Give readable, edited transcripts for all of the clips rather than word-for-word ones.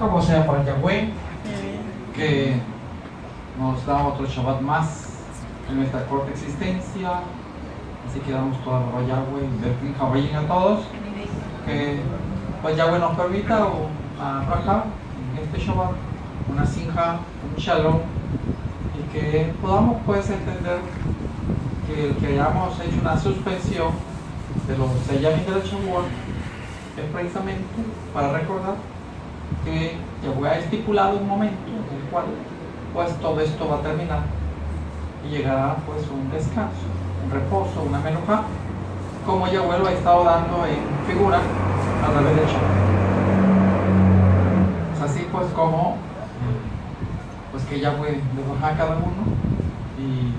como sea para Yahweh, que nos da otro Shabbat más en nuestra corta existencia. Así que damos toda la Yahweh, Berkin Jabayin a todos, que pues Yahweh nos permita una braja en este Shabbat, una sinja, un shalom, y que podamos pues entender que el que hayamos hecho una suspensión de los Seyamin de la Shabbat es precisamente para recordar que Yahweh ha estipulado un momento en el cual pues todo esto va a terminar y llegará pues un descanso, un reposo, una menujá, como Yahweh lo ha estado dando en figura a través del Shabbat. Es así pues como pues que Yahweh le baja a cada uno y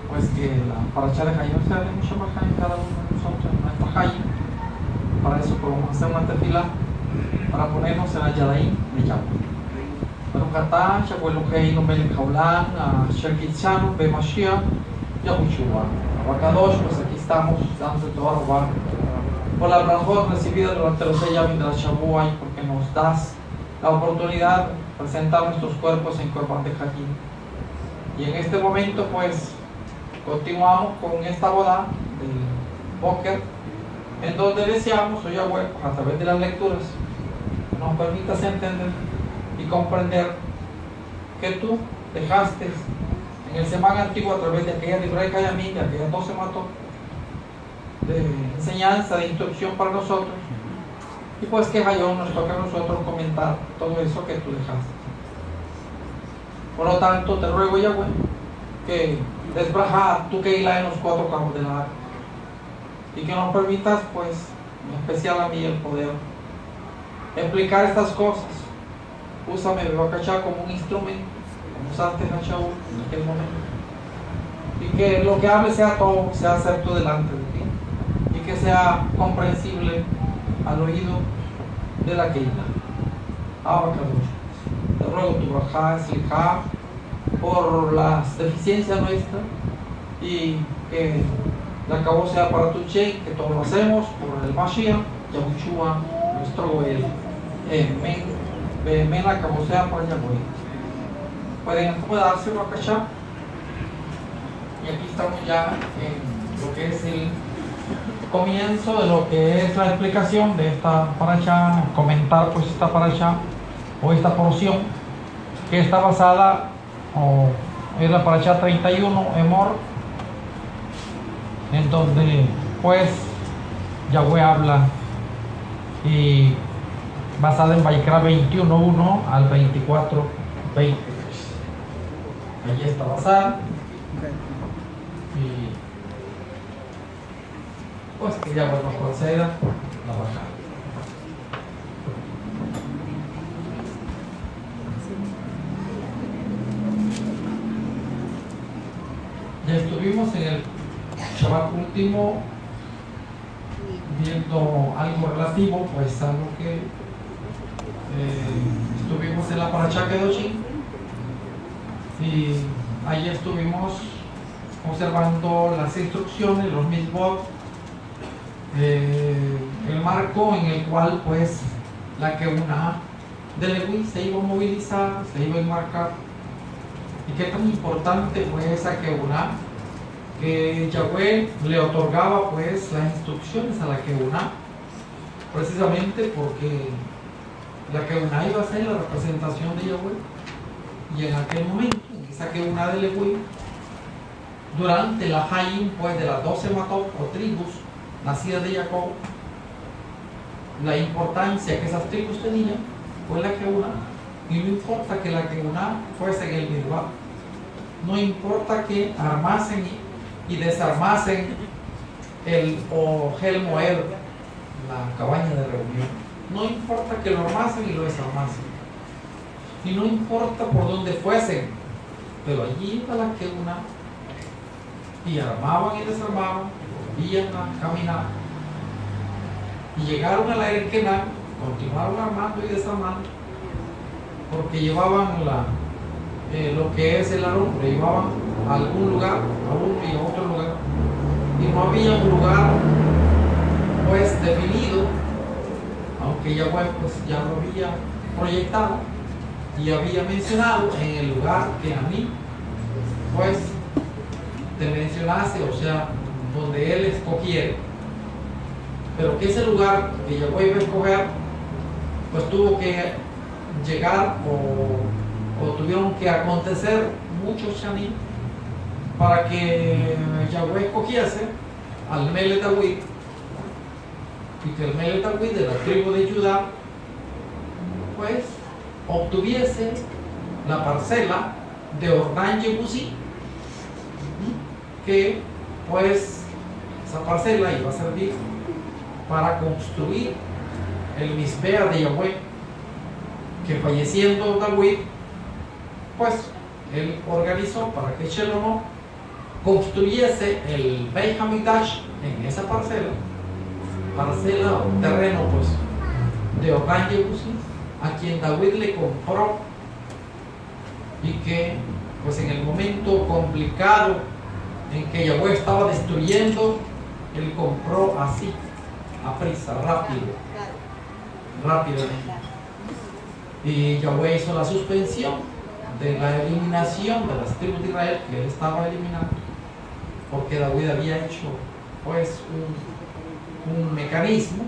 pues que la paracha de Hayim sea de mucha baja en cada uno de nosotros, en nuestra Hayim. Para eso podemos hacer una tefila para ponernos en la Yadaim de Yahweh. Baruch atah Yahweh Eloheinu melech haolam asher kitzanu bemashiach Yahushua. Abacadosh, pues aquí estamos dando todo a por la brajot recibida durante los 6 años de la Shavua y porque nos das la oportunidad de presentar nuestros cuerpos en Korban de Hayim. Y en este momento pues continuamos con esta boda del Boker, en donde deseamos, oh Yahweh, a través de las lecturas, nos permitas entender y comprender que tú dejaste en el Semán antiguo, a través de aquella Divrei Hayamim, de aquellas 12 mató, de enseñanza, de instrucción para nosotros, y pues que Hayom nos toca a nosotros comentar todo eso que tú dejaste. Por lo tanto, te ruego, Yahweh, que desbraja tu Keilah en los 4 campos de la arca y que nos permitas, pues, en especial a mí, el poder explicar estas cosas. Úsame, Bebakachá, como un instrumento, como usaste a Shaul en aquel momento, y que lo que hable sea todo, sea acepto delante de ti, y que sea comprensible al oído de la Keilah. Abacadosh, te ruego tu brajá, slijá, por las deficiencias nuestras, y que la cabo sea para tu Che, que todo lo hacemos por el Mashiach, Yahushua, nuestro Goel. Amén. Amén, la cabo sea para Yahweh. Pueden acomodarse, Bakashá. Y aquí estamos ya en lo que es el comienzo de lo que es la explicación de esta paracha, comentar pues esta paracha o esta porción que está basada o es la paracha 31 Emor, en donde pues Yahweh habla y basada en Vayikra 21:1 al 24:23. Allí está basada y pues que Yahweh nos conceda la bajada. Ya estuvimos en el Shabbat último viendo algo relativo pues a lo que estuvimos en la Parashá Kedoshim, y ahí estuvimos observando las instrucciones, los mitzvot, el marco en el cual pues la Keuna de Leví se iba a movilizar, se iba a enmarcar, y qué tan importante fue esa Keuna, que Yahweh le otorgaba pues las instrucciones a la Keuna, precisamente porque la Keuna iba a ser la representación de Yahweh, y en aquel momento, en esa Keuna de Leví, durante la Hayim pues de las 12 matot o tribus nacidas de Jacob, la importancia que esas tribus tenían fue la Keuna, y no importa que la Keuna fuese en el Midbar, no importa que armasen y desarmasen el Ohel Moed, la cabaña de reunión, no importa que lo armasen y lo desarmasen, y no importa por dónde fuesen, pero allí iba la Keuna, y armaban y desarmaban, volvían a caminar, y llegaron a la Erkená, continuaron armando y desarmando, porque llevaban lo que es el Aarón, lo llevaban a algún lugar, a uno y a otro lugar, y no había un lugar pues definido, aunque Yahweh pues ya lo había proyectado y había mencionado en el lugar que a mí, pues, te mencionase, o sea, donde él escogiera. Pero que ese lugar que Yahweh iba a escoger, pues tuvo que llegar o tuvieron que acontecer muchos shanim para que Yahweh escogiese al Melech David, y que el Melech David de la tribu de Judá pues obtuviese la parcela de Ornan Yebusí, que pues esa parcela iba a servir para construir el Misbea de Yahweh, que falleciendo David, pues él organizó para que Shelomo construyese el Beit HaMikdash en esa parcela o terreno pues de Ornan Yebusí, a quien David le compró, y que pues en el momento complicado en que Yahweh estaba destruyendo, él compró así, a prisa, rápidamente. Y Yahweh hizo la suspensión de la eliminación de las tribus de Israel que él estaba eliminando, porque David había hecho pues un mecanismo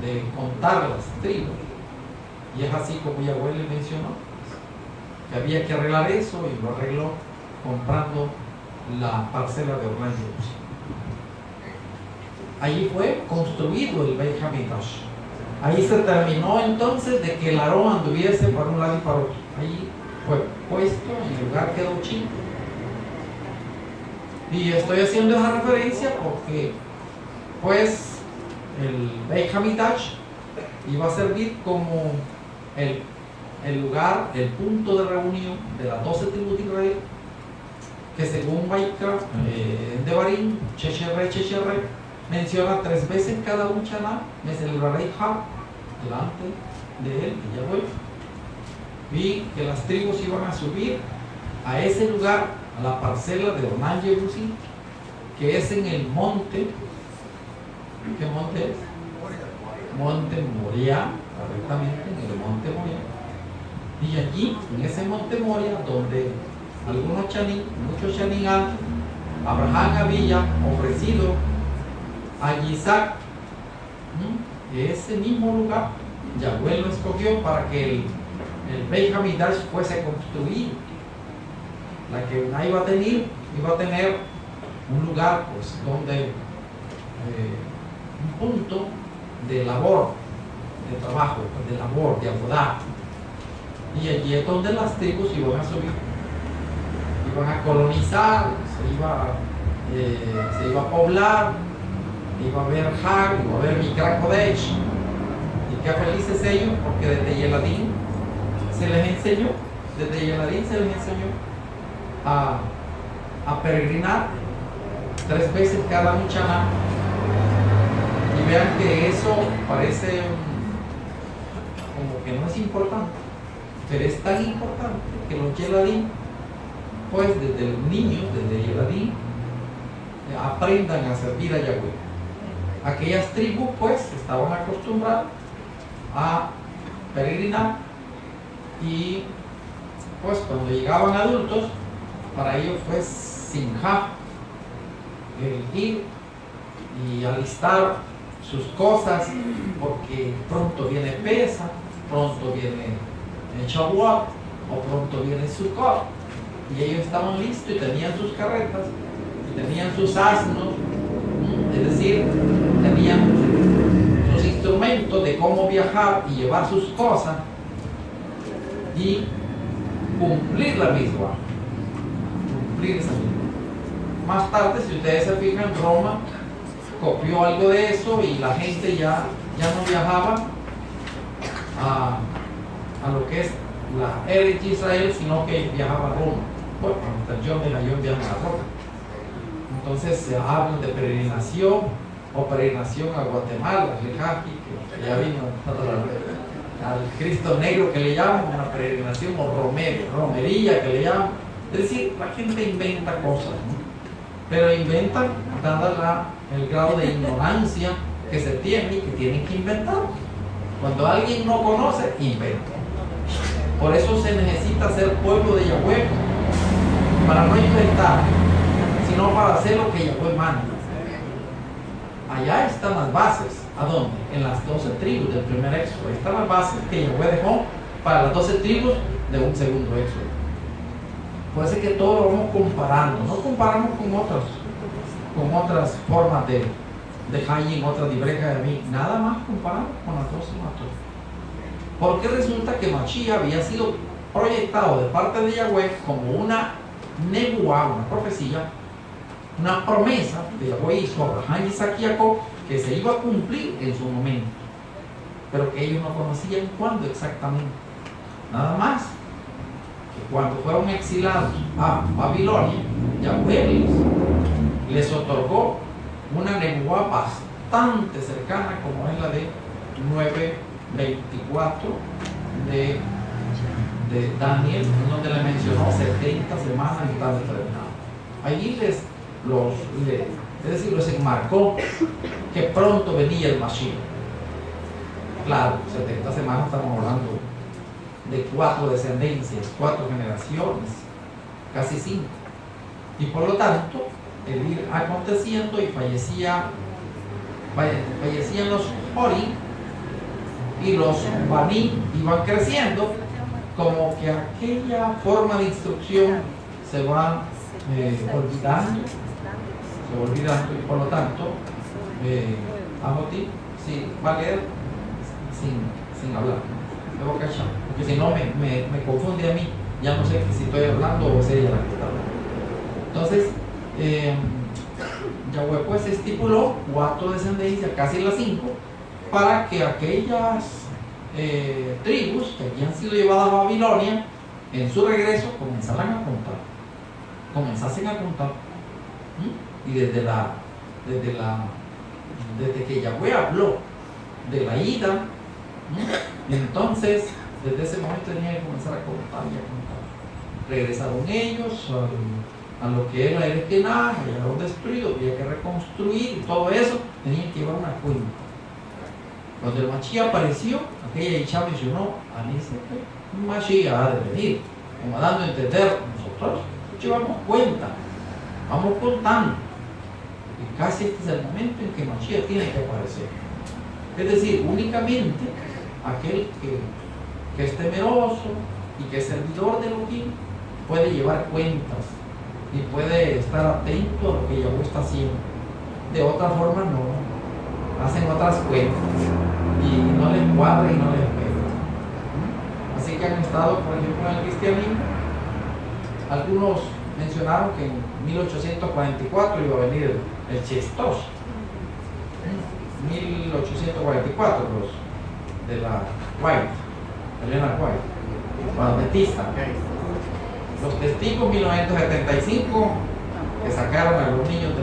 de contar las tribus, y es así como Yahweh le mencionó que había que arreglar eso, y lo arregló comprando la parcela de Ornan Yebusí. Allí fue construido el Beit HaMikdash. Ahí se terminó entonces de que el Aarón anduviese para un lado y para otro. Ahí fue puesto en el lugar que quedó chico. Y estoy haciendo esa referencia porque pues el Beit HaMikdash iba a servir como el lugar, el punto de reunión de las 12 tribus de Israel, que según Baikra, Devarim, Chesherre, menciona 3 veces cada un Shaná: me celebraré Ja delante de él, de Yahweh, y que las tribus iban a subir a ese lugar, a la parcela de Ornan Yebusí, que es en el monte. ¿Qué monte es? Monte Moria, correctamente, en el monte Moria. Y allí, en ese monte Moria, donde muchos Shanim antes, Abraham había ofrecido a Isaac, ese mismo lugar, Yahweh lo escogió para que el Beit HaMikdash fuese construido. La que iba a tener un lugar pues donde un punto de labor, de trabajo, de labor, de abodá, y allí es donde las tribus iban a subir, iban a colonizar, se iba a poblar, iba a haber Hag, iba a haber Mikra Kodesh. Y qué felices ellos, porque desde Yeladín se les enseñó a peregrinar 3 veces cada un Shaná. Y vean que eso parece como que no es importante, pero es tan importante que los Yeladín, pues desde los niños, desde Yeladín, aprendan a servir a Yahweh. Aquellas tribus pues estaban acostumbradas a peregrinar, y pues cuando llegaban adultos, para ellos fue sinjá el ir y alistar sus cosas, porque pronto viene Pesa, pronto viene Shavuot, o pronto viene Sukkot, y ellos estaban listos y tenían sus carretas y tenían sus asnos, es decir, tenían sus instrumentos de cómo viajar y llevar sus cosas y cumplir la misma, cumplir esa misma. Más tarde, si ustedes se fijan, Roma copió algo de eso, y la gente ya no viajaba a lo que es la Eretz Israel, sino que viajaba a Roma. Bueno, John de Gallón viaja a Roma. Entonces se habla de peregrinación, o peregrinación a Guatemala, que ya vino al Cristo Negro, que le llaman una peregrinación, o romería, que le llaman. Es decir, la gente inventa cosas, ¿no? Pero inventan dada el grado de ignorancia que se tiene y que tienen que inventar. Cuando alguien no conoce, inventa. Por eso se necesita ser pueblo de Yahweh, para no inventar, sino para hacer lo que Yahweh manda. Allá están las bases. ¿A dónde? En las 12 tribus del primer éxodo. Ahí están las bases que Yahweh dejó para las 12 tribus de un segundo éxodo. Por eso es que todo lo vamos comparando. No comparamos con otras formas de Hayim, otras de Breja de mí. Nada más comparamos con las 12 matos. Porque resulta que Mashiach había sido proyectado de parte de Yahweh como una nebuá, una profecía, una promesa que Yahweh hizo a Abraham, Isaac y Jacob, que se iba a cumplir en su momento, pero que ellos no conocían cuándo exactamente. Nada más que cuando fueron exilados a Babilonia, Yahweh les otorgó una nebuá bastante cercana, como es la de 9:24 de Daniel, en donde le mencionó 70 semanas y tal determinado. Allí les enmarcó que pronto venía el Mashiach. Claro, 70 semanas estamos hablando de 4 descendencias, 4 generaciones, casi 5. Y por lo tanto, el ir aconteciendo y fallecían los Jorim y los Baní iban creciendo, como que aquella forma de instrucción se va olvidando, y por lo tanto Amoti sí va a leer sin hablar, debo cachar, porque si no me confunde a mí, ya no sé si estoy hablando o si ella la que está hablando. Entonces Yahweh pues estipuló 4 descendencias, casi las 5, para que aquellas tribus que habían sido llevadas a Babilonia en su regreso comenzasen a contar. Y desde que Yahweh habló de la ida, entonces desde ese momento tenía que comenzar a contar y a contar. Regresaron ellos a lo que era el Esquená, llegaron destruidos, había que reconstruir y todo eso, tenían que llevar una cuenta. Cuando el Mashiach apareció, aquella Isha mencionó, a mí se que Mashiach ha de venir, como dando a entender, nosotros llevamos cuenta, vamos contando. Y casi este es el momento en que Mashiach tiene que aparecer. Es decir, únicamente aquel que es temeroso y que es servidor de Elohim puede llevar cuentas y puede estar atento a lo que Yahweh está haciendo. De otra forma no, hacen otras cuentas y no les cuadra y no les pega. Así que han estado, por ejemplo, en el cristianismo, algunos mencionaron que en 1844 iba a venir el Chestos, 1844, los de la White, Elena White, los adventistas. Los testigos 1975, que sacaron a los niños de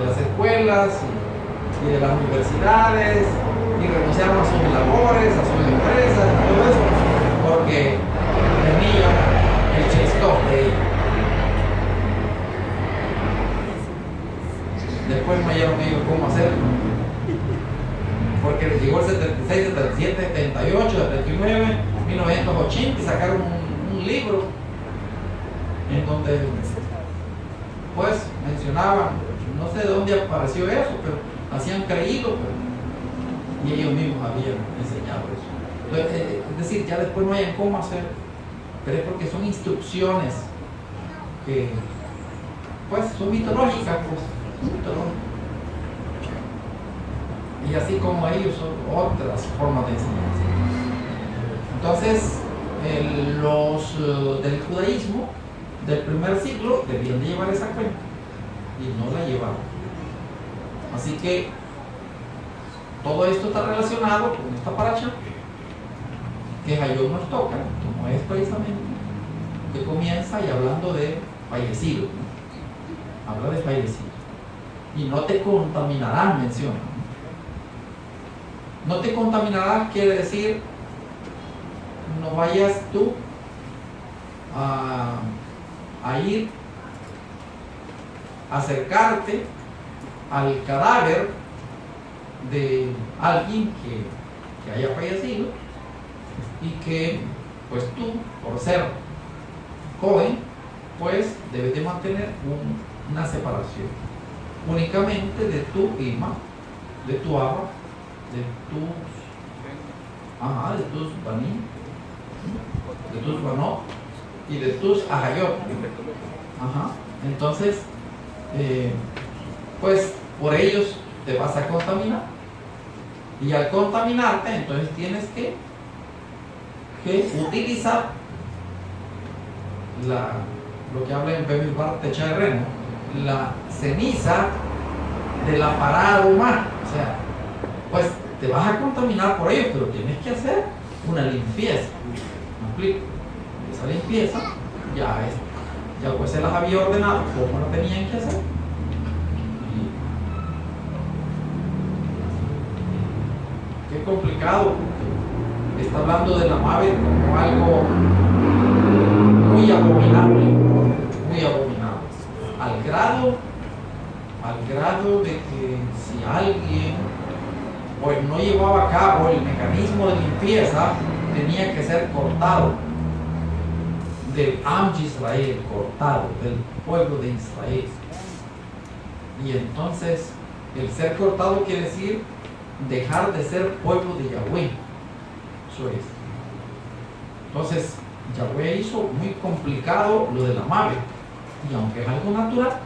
las escuelas y de las universidades y renunciaron a sus labores, a sus empresas, todo eso, porque tenían el Chestos de ellos. Después no hallaron ellos cómo hacerlo, porque les llegó el 76, 77, 78, 79, 1980 y sacaron un libro en donde pues mencionaban, no sé de dónde apareció eso, pero hacían creído, y ellos mismos habían enseñado eso. Entonces, es decir, ya después no hayan cómo hacer, pero es porque son instrucciones que pues son mitológicas, pues, y así como ellos son otras formas de enseñanza. Entonces los del judaísmo del primer siglo debían de llevar esa cuenta y no la llevaron. Así que todo esto está relacionado con esta paracha que Hayón nos toca, como es precisamente, que comienza y hablando de fallecido, ¿no? Habla de fallecido. Y no te contaminarán, menciona. No te contaminarán quiere decir no vayas tú a ir a acercarte al cadáver de alguien que haya fallecido y que pues tú, por ser joven, pues debes de mantener una separación únicamente de tu ima, de tu aba, de tus banim, de tus banot y de tus ahayot. Entonces, pues por ellos te vas a contaminar, y al contaminarte entonces tienes que utilizar lo que habla en Bemidbar Techarreno, la ceniza de la parada humana. O sea, pues te vas a contaminar por ello, pero tienes que hacer una limpieza. ¿Me explico? Esa limpieza ya pues se las había ordenado cómo lo tenían que hacer. Qué complicado, porque está hablando de la Mabel como algo muy abominable, al grado de que si alguien pues no llevaba a cabo el mecanismo de limpieza, tenía que ser cortado del Am Yisrael, cortado del pueblo de Israel. Y entonces el ser cortado quiere decir dejar de ser pueblo de Yahweh. Eso es. Entonces Yahweh hizo muy complicado lo de la Mabel, y aunque es algo natural,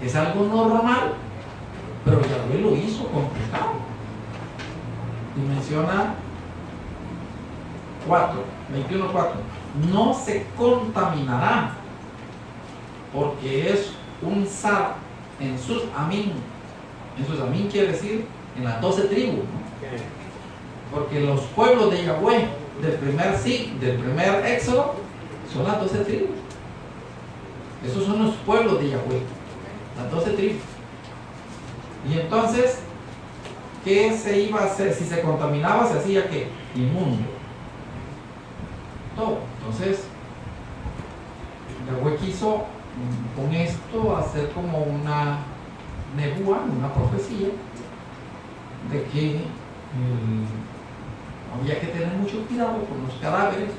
es algo normal, pero Yahweh lo hizo complicado. Y menciona 21:4, no se contaminará, porque es un zar en sus amín. En sus amín quiere decir en las 12 tribus, ¿no? Porque los pueblos de Yahweh del primer éxodo son las 12 tribus. Esos son los pueblos de Yahweh, las 12 tribus. Y entonces, ¿qué se iba a hacer? Si se contaminaba, se hacía ¿qué? Inmundo. Todo. Entonces, Yahweh quiso con esto hacer como una nebúa, una profecía, de que había que tener mucho cuidado con los cadáveres,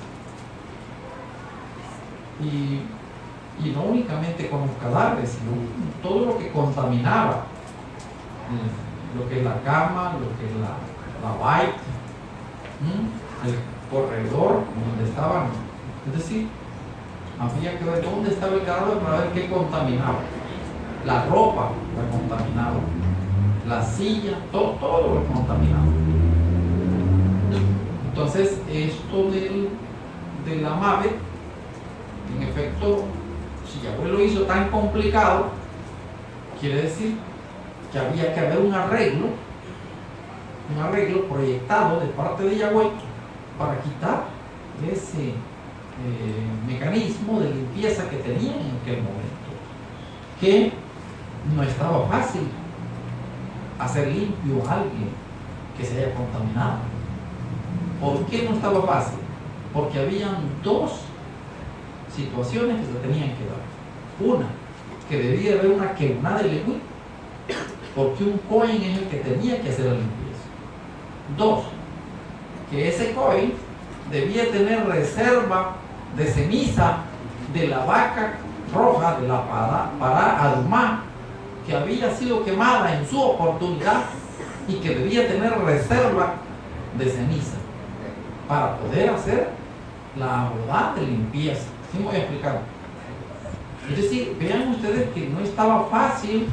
y no únicamente con los cadáveres, sino todo lo que contaminaba, lo que es la cama, lo que es la bait, el corredor donde estaban. Es decir, había que ver dónde estaba el cadáver para ver qué contaminaba. La ropa la contaminaba, la silla, todo lo contaminaba. Entonces, esto de la Mabel, en efecto, si Yahweh lo hizo tan complicado, quiere decir que había que haber un arreglo proyectado de parte de Yahweh para quitar ese mecanismo de limpieza que tenían en aquel momento, que no estaba fácil hacer limpio a alguien que se haya contaminado. ¿Por qué no estaba fácil? Porque habían dos situaciones que se tenían que dar. Una, que debía haber una queuna de Leví, porque un Cohen es el que tenía que hacer la limpieza. Dos, que ese Cohen debía tener reserva de ceniza de la vaca roja, de la para Adumá, que había sido quemada en su oportunidad, y que debía tener reserva de ceniza para poder hacer la abodá de limpieza. ¿Sí me voy a explicar? Es decir, vean ustedes que no estaba fácil,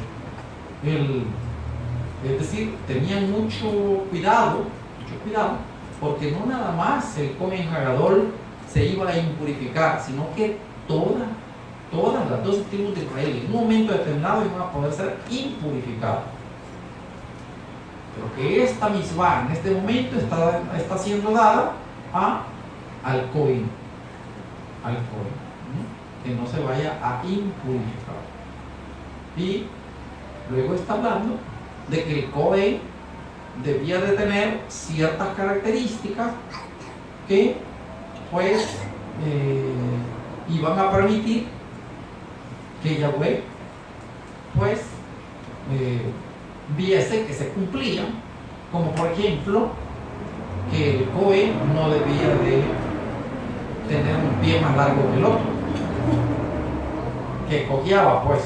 es decir, tenían mucho cuidado, porque no nada más el Cohen Hagadol se iba a impurificar, sino que todas las 12 tribus de Israel en un momento determinado iban a poder ser impurificadas. Pero que esta misma en este momento está siendo dada al Cohen, que no se vaya a impurificar. Y luego está hablando de que el Cohen debía de tener ciertas características que pues iban a permitir que Yahweh pues viese que se cumplían, como por ejemplo que el Cohen no debía de tener un pie más largo que el otro, que cojeaba pues.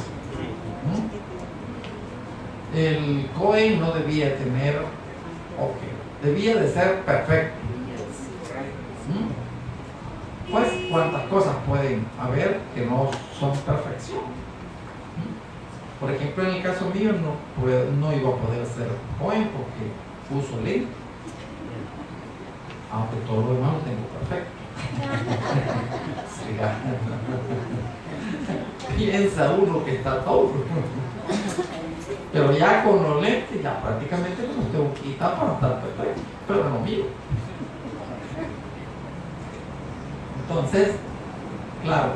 El Cohen no debía tener, debía de ser perfecto. Pues cuántas cosas pueden haber que no son perfección. Por ejemplo, en el caso mío no iba a poder ser Cohen porque uso lente, aunque todo lo demás lo tengo perfecto. Piensa uno que está todo, pero ya con los lentes ya prácticamente me los tengo que quitar para estar perfecto, pero no miro. Entonces, claro,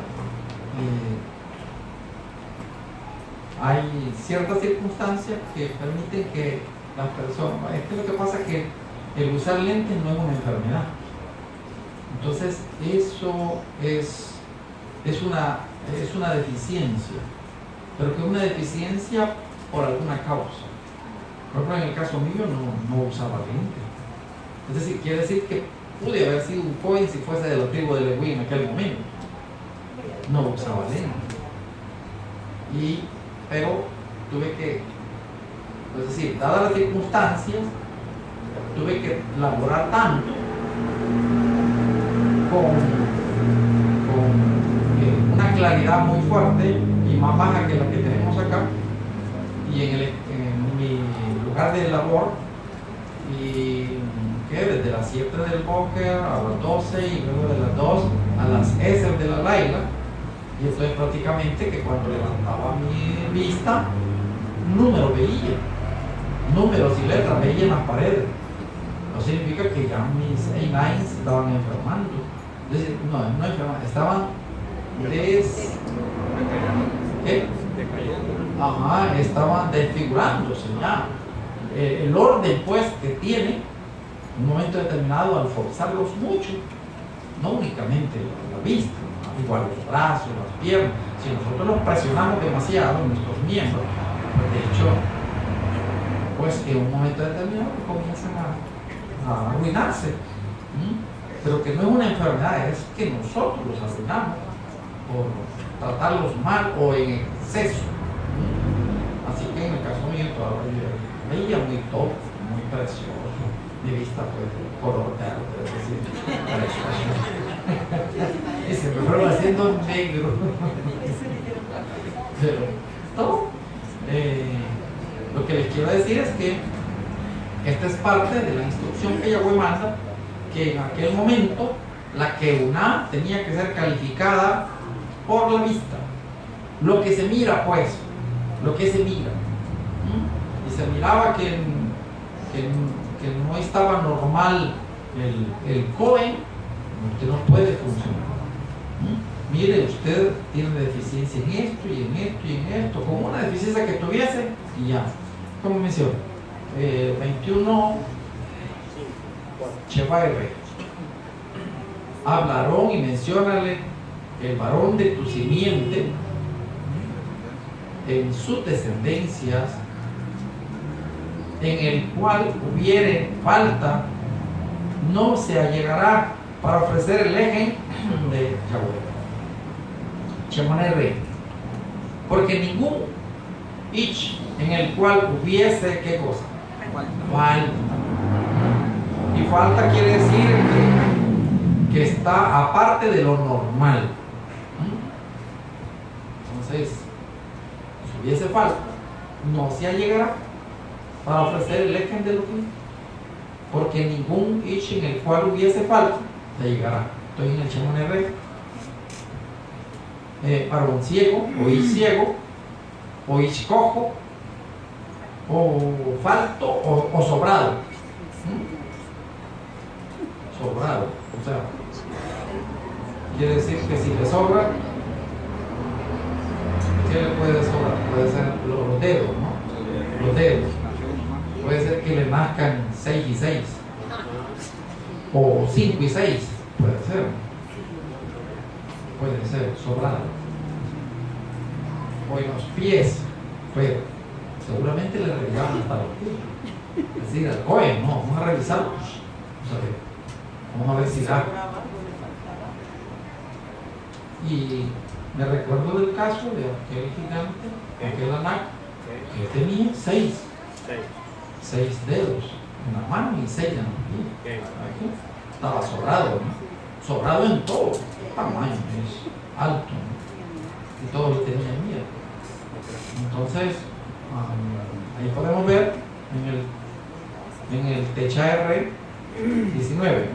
hay ciertas circunstancias que permiten que las personas, es que lo que pasa es que el usar lentes no es una enfermedad. Entonces, eso es una deficiencia, pero que es una deficiencia por alguna causa. Por ejemplo, en el caso mío no usaba lentes. Es decir, quiere decir que pude haber sido un Cohen si fuese de la tribu de Leví en aquel momento. No usaba lentes. Pero tuve que, es decir, dadas las circunstancias, tuve que laborar tanto con una claridad muy fuerte y más baja que la que tenemos acá, y en mi lugar de labor, y desde las 7 del bosque a las 12 y luego de las 2 a las S de la Laila, y esto es prácticamente que cuando levantaba mi vista, números y letras veía en las paredes. No significa que ya mis A9s estaban enfermando. Es decir, no enfermaban, estaban estaban desfigurándose ya. El orden pues que tiene en un momento determinado al forzarlos mucho, no únicamente la vista, igual los brazos, las piernas, si nosotros los presionamos demasiado en nuestros miembros, pues de hecho, pues en un momento determinado comienzan a arruinarse. Pero que no es una enfermedad, es que nosotros los arruinamos por tratarlos mal o en exceso. Así que en el caso mío todavía veía muy top, muy precioso, mi vista fue color verde, es decir, precioso. Y se me fueron haciendo negro. Pero todo. Lo que les quiero decir es que esta es parte de la instrucción que Yahweh manda, que en aquel momento la Keuná tenía que ser calificada por la vista. Lo que se mira, pues, lo que se mira. Y se miraba que no estaba normal el Cohen, usted no puede funcionar. Mire, usted tiene deficiencia en esto y en esto y en esto, como una deficiencia que tuviese, y ya. ¿Cómo menciona? 21 Chevaire. Habla a Aarón y menciónale el varón de tu simiente en sus descendencias, en el cual hubiere falta, no se allegará para ofrecer el eje de Yahweh. Chemonere. Porque ningún ich en el cual hubiese, ¿qué cosa? Falta. Y falta quiere decir que está aparte de lo normal. Entonces, si hubiese falta, no se allegará para ofrecer el eje de lo que, porque ningún ich en el cual hubiese falta se llegará. Estoy en el Chemonere. Para un ciego, o ich ciego, o ich cojo, o falto, o sobrado. Sobrado, o sea, quiere decir que si le sobra, ¿qué le puede sobrar? Puede ser los dedos, ¿no? Los dedos. Puede ser que le nazcan 6 y 6, o 5 y 6, puede ser sobrado. O en los pies, pero seguramente le revisamos hasta los pies. Es decir, al Cohen, no, vamos a revisarlos. Vamos a ver si da. Y me recuerdo del caso de aquel gigante, aquel Anak, que tenía seis dedos en la mano y 6 en los pies. Estaba sobrado, ¿no? Sobrado en todo tamaño, es alto, ¿no? Y todos le tenían miedo. Entonces, ahí podemos ver en el THR 19,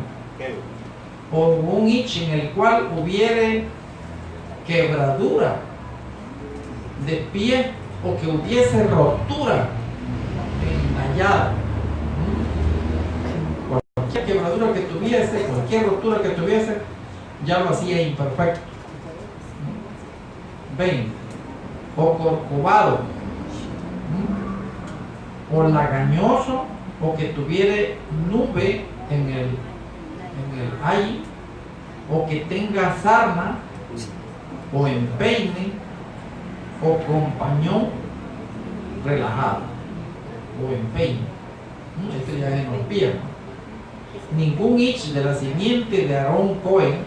¿no? O un ich en el cual hubiere quebradura de pie o que hubiese rotura entallada. Cualquier quebradura que tuviese, cualquier rotura que tuviese, ya lo hacía imperfecto. 20. O corcovado, o lagañoso, o que tuviere nube en el aire, o que tenga sarna, o empeine, o compañón relajado, o empeine. Esto ya es en los pies, ¿no? Ningún ich de la simiente de Aarón Cohen,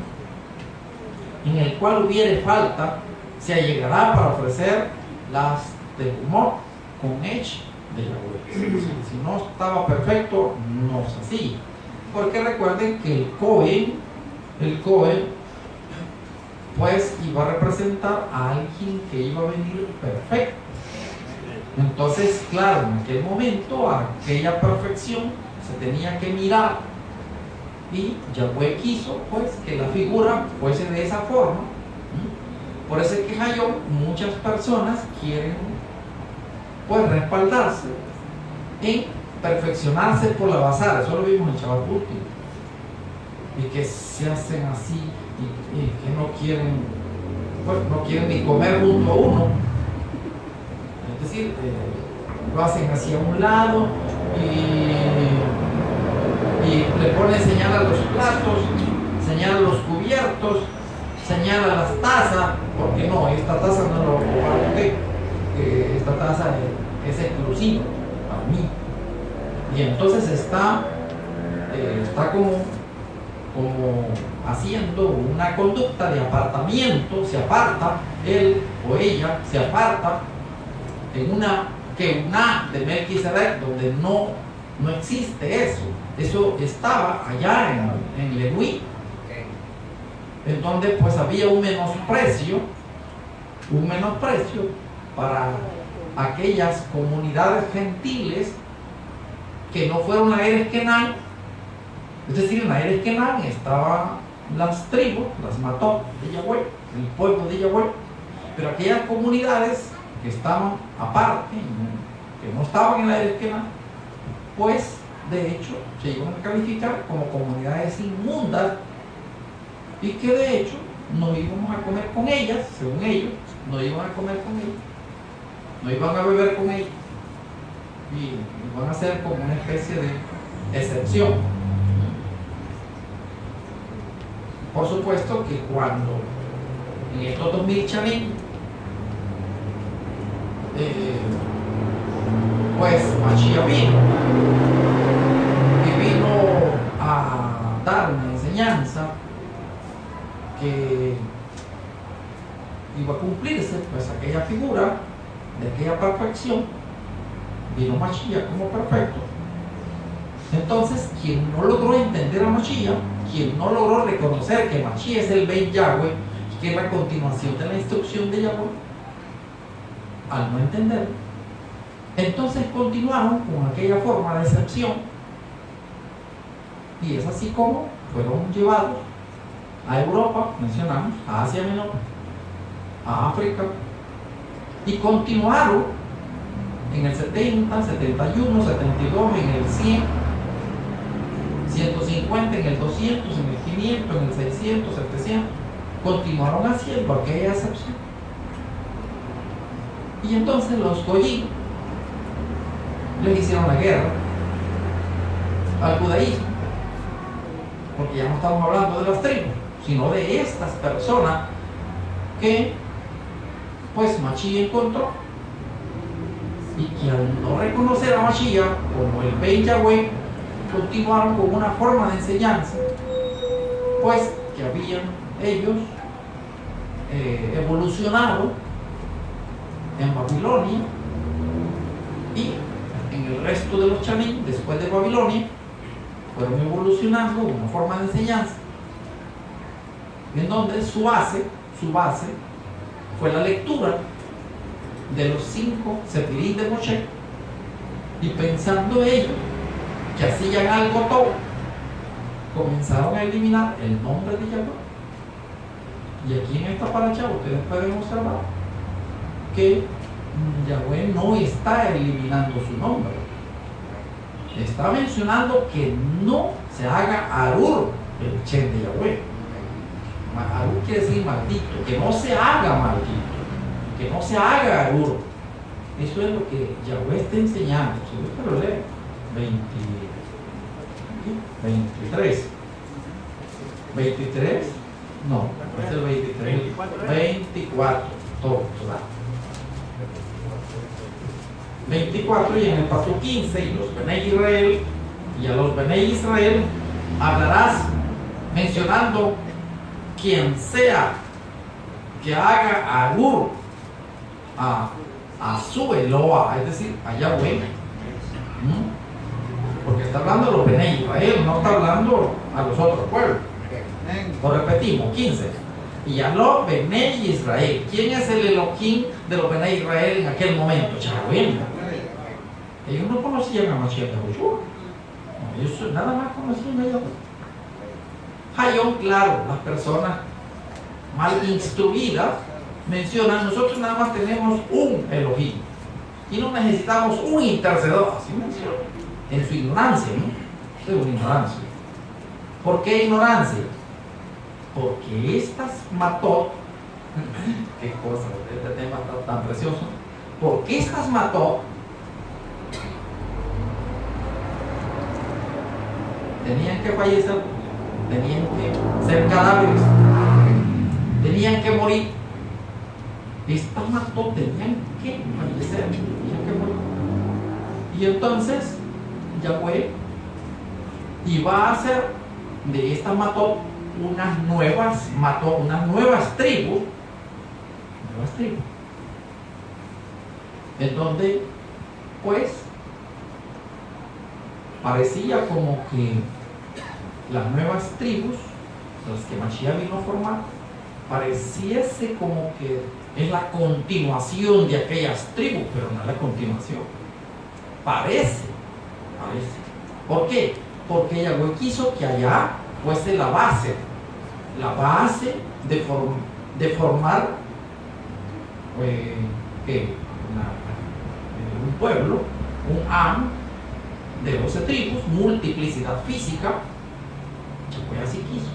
en el cual hubiere falta, se allegará para ofrecer las de humor con hech de Yahweh. Si no estaba perfecto, no se hacía. Porque recuerden que el Cohen, pues iba a representar a alguien que iba a venir perfecto. Entonces, claro, en aquel momento, aquella perfección se tenía que mirar. Y Yahweh quiso, pues, que la figura fuese de esa forma. Por eso es que muchas personas quieren, pues, respaldarse en perfeccionarse por la bazar. Eso lo vimos en Shabbat último. Y que se hacen así y que no quieren, pues, no quieren ni comer junto a uno. Es decir, lo hacen hacia un lado y le ponen señal a los platos, señal a los cubiertos, señala las tazas, porque no, esta taza no lo comparto, esta taza es exclusiva para mí. Y entonces está como haciendo una conducta de apartamiento, se aparta, él o ella se aparta en una de Melquisedec, donde no existe eso. Eso estaba allá en Leví, en donde pues había un menosprecio para aquellas comunidades gentiles que no fueron a Eres Kenán. Es decir, en la Eres Kenán estaban las tribus, las mató de Yahweh, el pueblo de Yahweh, pero aquellas comunidades que estaban aparte, que no estaban en la Eres Kenán, pues de hecho se iban a calificar como comunidades inmundas y que de hecho no íbamos a comer con ellas, según ellos, no iban a comer con ellas, no iban a beber con ellas y van a ser como una especie de excepción. Por supuesto que cuando en estos 2000 chavín, pues Mashiach vino a dar una enseñanza que iba a cumplirse, pues aquella figura de aquella perfección, vino Mashiach como perfecto. Entonces, quien no logró entender a Mashiach, quien no logró reconocer que Mashiach es el Ben Yahweh, que es la continuación de la instrucción de Yahweh, al no entender, entonces continuaron con aquella forma de excepción, y es así como fueron llevados a Europa, mencionamos, a Asia Menor, a África, y continuaron en el 70, 71, 72, en el 100, 150, en el 200, en el 500, en el 600, 700, continuaron haciendo aquella excepción. Y entonces los Goyim les hicieron la guerra al judaísmo, porque ya no estamos hablando de las tribus, sino de estas personas que pues Mashiach encontró, y que al no reconocer a Mashiach como el Ben Yahweh, continuaron con una forma de enseñanza, pues que habían ellos evolucionado en Babilonia y en el resto de los chanim, después de Babilonia, fueron evolucionando una forma de enseñanza en donde su base fue la lectura de los 5 Sefirim de Moshe, y pensando ellos que hacían algo todo, comenzaron a eliminar el nombre de Yahweh. Y aquí en esta paracha ustedes pueden observar que Yahweh no está eliminando su nombre, está mencionando que no se haga Arur el Shem de Yahweh. Arur quiere decir maldito, que no se haga maldito, que no se haga Arur. Eso es lo que Yahweh está enseñando. Si usted lo lee, 23, no, es el 23, 24, todo, ¿verdad? 24, y en el paso 15, y los Benei Israel, y a los Benei Israel hablarás mencionando quien sea que haga Arur a su Eloa, es decir, a Yahweh. Porque está hablando a los Benei Israel, no está hablando a los otros pueblos. Lo repetimos, 15. Y a los Benei Israel. ¿Quién es el Elohim de los Benei Israel en aquel momento? Yahweh. Ellos no conocían a Mashiach Yahushua. Ellos nada más conocían a Yahweh. Hayón, claro, las personas mal instruidas mencionan: nosotros nada más tenemos un Elohim y no necesitamos un intercedor. Así menciona, en su ignorancia, ¿no? Es una ignorancia. ¿Por qué ignorancia? Porque estas matot, qué cosa, este tema está tan precioso, porque estas matot tenían que fallecer, tenían que ser cadáveres, tenían que morir. Estas matot tenían que fallecer, tenían que morir. Y entonces Yahweh iba a hacer de estas matot unas nuevas tribus, en donde pues parecía como que las nuevas tribus, las que Mashiach vino a formar, pareciese como que es la continuación de aquellas tribus, pero no es la continuación. Parece. ¿Por qué? Porque Yahweh quiso que allá fuese la base de formar un pueblo, un Am de 12 tribus, multiplicidad física. Yahweh así quiso.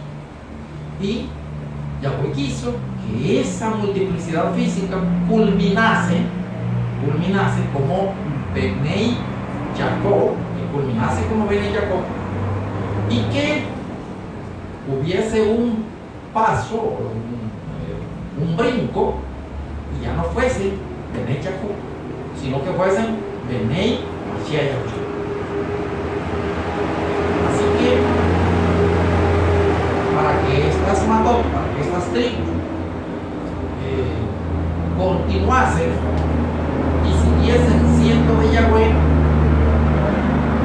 Y Yahweh quiso que esa multiplicidad física culminase como Benei Jacob, y que hubiese un paso, un brinco, y ya no fuese Benei Jacob, sino que fuesen Benei Mashiach Yahushua. Así que para que estas matot, para que estas tribus continuasen y siguiesen siendo de Yahweh,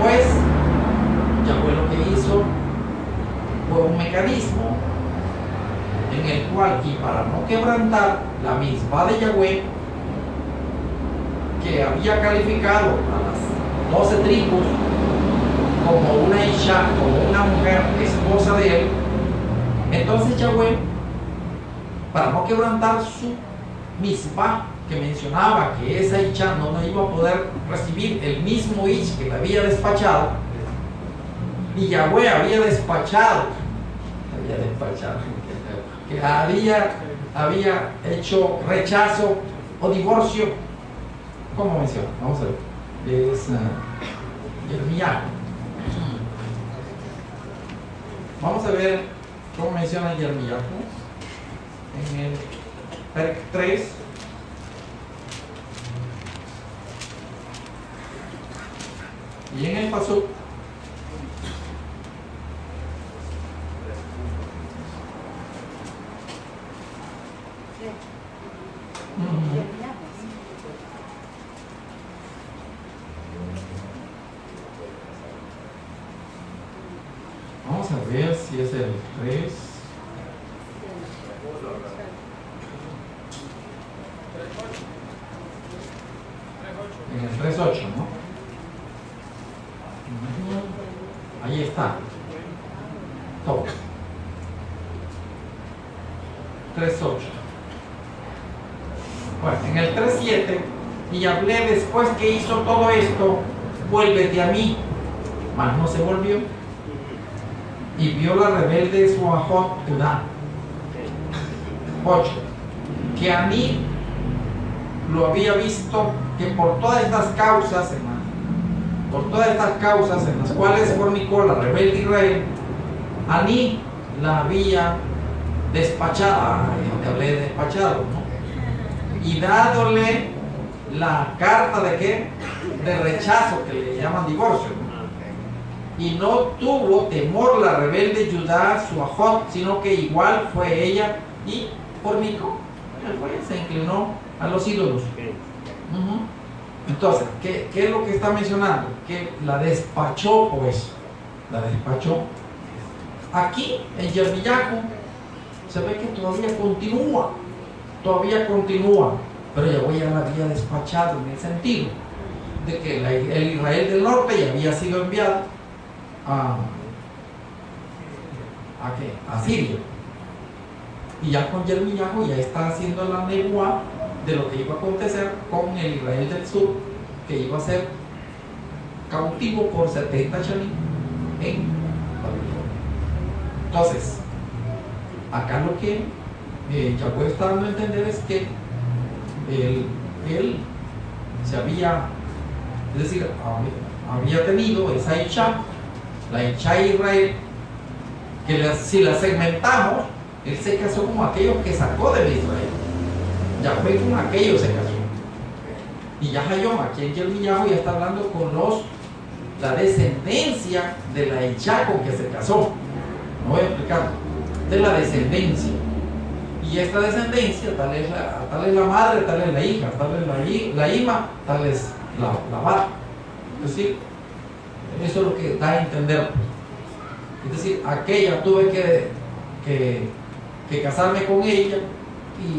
pues Yahweh lo que hizo fue un mecanismo en el cual, y para no quebrantar la misma de Yahweh, que había calificado a las 12 tribus como una isha, como una mujer esposa de él, entonces Yahweh, para no quebrantar su misma, que mencionaba que esa isha no iba a poder recibir el mismo ish que le había despachado, y Yahweh había despachado, que había hecho rechazo o divorcio. ¿Cómo menciona? Vamos a ver. Es Jeremías. Vamos a ver cómo menciona Jeremías en el Perek 3. Y en el Pasuk Vamos a ver si es el 3. En el 3.8, ¿no? Ahí está. Todo. 3.8. Bueno, en el 3.7, y hablé después que hizo todo esto, vuélvete a mí. Mas no se volvió. Y vio la rebelde su ajot Judá. 8. Que a mí lo había visto que por todas estas causas, en las cuales fornicó la rebelde Israel, a mí la había despachado, que hablé de despachado, ¿no? Y dádole la carta de qué, de rechazo, que le llaman divorcio, ¿no? Y no tuvo temor la rebelde Judá, su ajot, sino que igual fue ella y fornicó, se inclinó a los ídolos. Entonces, ¿qué es lo que está mencionando? Que la despachó, pues, la despachó. Aquí, en Yirmiyahu, se ve que todavía continúa, pero Yahweh ya la había despachado en el sentido de que el Israel del norte ya había sido enviado ¿a qué? A Siria. Y ya con Yirmiyahu ya está haciendo la nebuá de lo que iba a acontecer con el Israel del sur, que iba a ser cautivo por 70 shanim en Babilonia. Entonces, acá lo que Yahweh está dando a entender es que él se había, es decir, había tenido esa Isha, la Isha de Israel, que si la segmentamos, él se casó con aquellos que sacó de Israel. Yahweh con aquellos se casó. Y ya Hayom, aquí en Yirmiyahu, ya está hablando con la descendencia de la Isha con que se casó. No voy a explicar. De la descendencia. Y esta descendencia, tal es la madre, tal es la hija, tal es la hija, tal es la madre. Es decir, eso es lo que da a entender. Es decir, aquella tuve que casarme con ella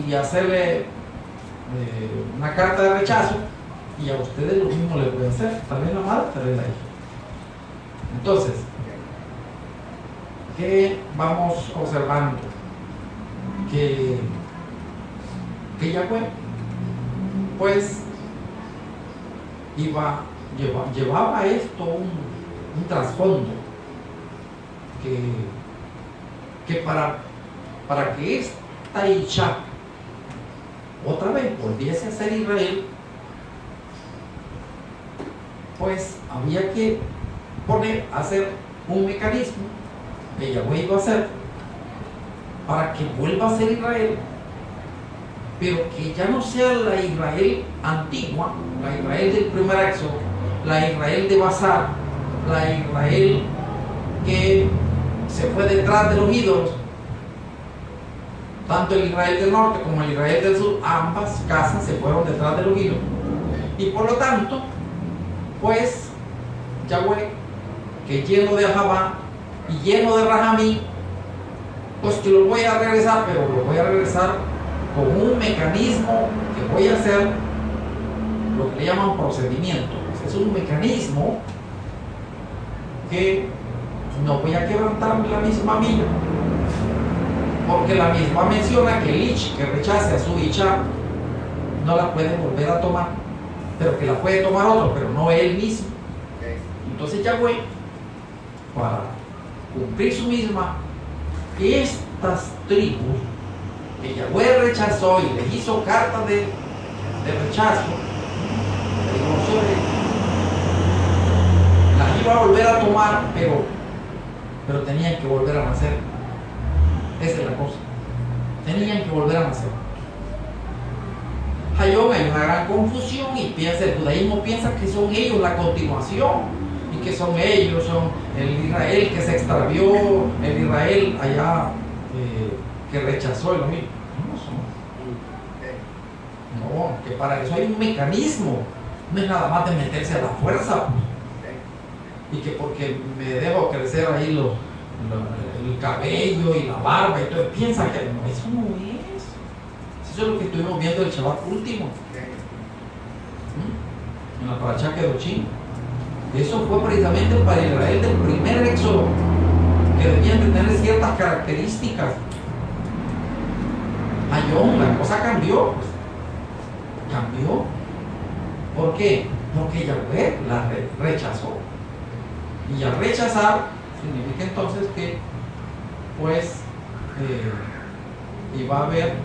y hacerle una carta de rechazo, y a ustedes lo mismo les voy a hacer, tal vez la madre, tal vez la hija. Entonces, ¿qué vamos observando? Que Yahweh pues llevaba esto un trasfondo que para que esta Isha otra vez volviese a ser Israel, pues había que hacer un mecanismo que Yahweh iba a hacer para que vuelva a ser Israel, pero que ya no sea la Israel antigua, la Israel del primer éxodo, la Israel de Basar, la Israel que se fue detrás de los ídolos. Tanto el Israel del norte como el Israel del sur, ambas casas se fueron detrás de los ídolos. Y por lo tanto, pues, Yahweh, que lleno de Ahabá y lleno de Rahamí, pues que lo voy a regresar, pero lo voy a regresar con un mecanismo que voy a hacer, lo que le llaman procedimiento. Es un mecanismo que no voy a quebrantar la misma mía, porque la misma menciona que el Ich que rechace a su Isha no la puede volver a tomar, pero que la puede tomar otro, pero no él mismo. Entonces Yahweh, para cumplir su misma, estas tribus que Yahweh rechazó y les hizo carta de rechazo, de divorcio, las iba a volver a tomar, pero tenían que volver a nacer. Esa es la cosa. Tenían que volver a nacer. Hayom, hay una gran confusión y el judaísmo piensa que son ellos la continuación y que son ellos, son el Israel que se extravió, el Israel allá que rechazó el mismo. No, que para eso hay un mecanismo, no es nada más de meterse a la fuerza, y que porque me dejo crecer ahí el cabello y la barba y todo, piensa que no, eso no es. Eso es lo que estuvimos viendo el Shabbat último, en la Parashá Kedoshim. Eso fue precisamente para Israel del primer éxodo, que debían de tener ciertas características. Ayón, la cosa cambió. Cambió. ¿Por qué? Porque Yahweh la rechazó. Y al rechazar, significa entonces que, pues, iba a haber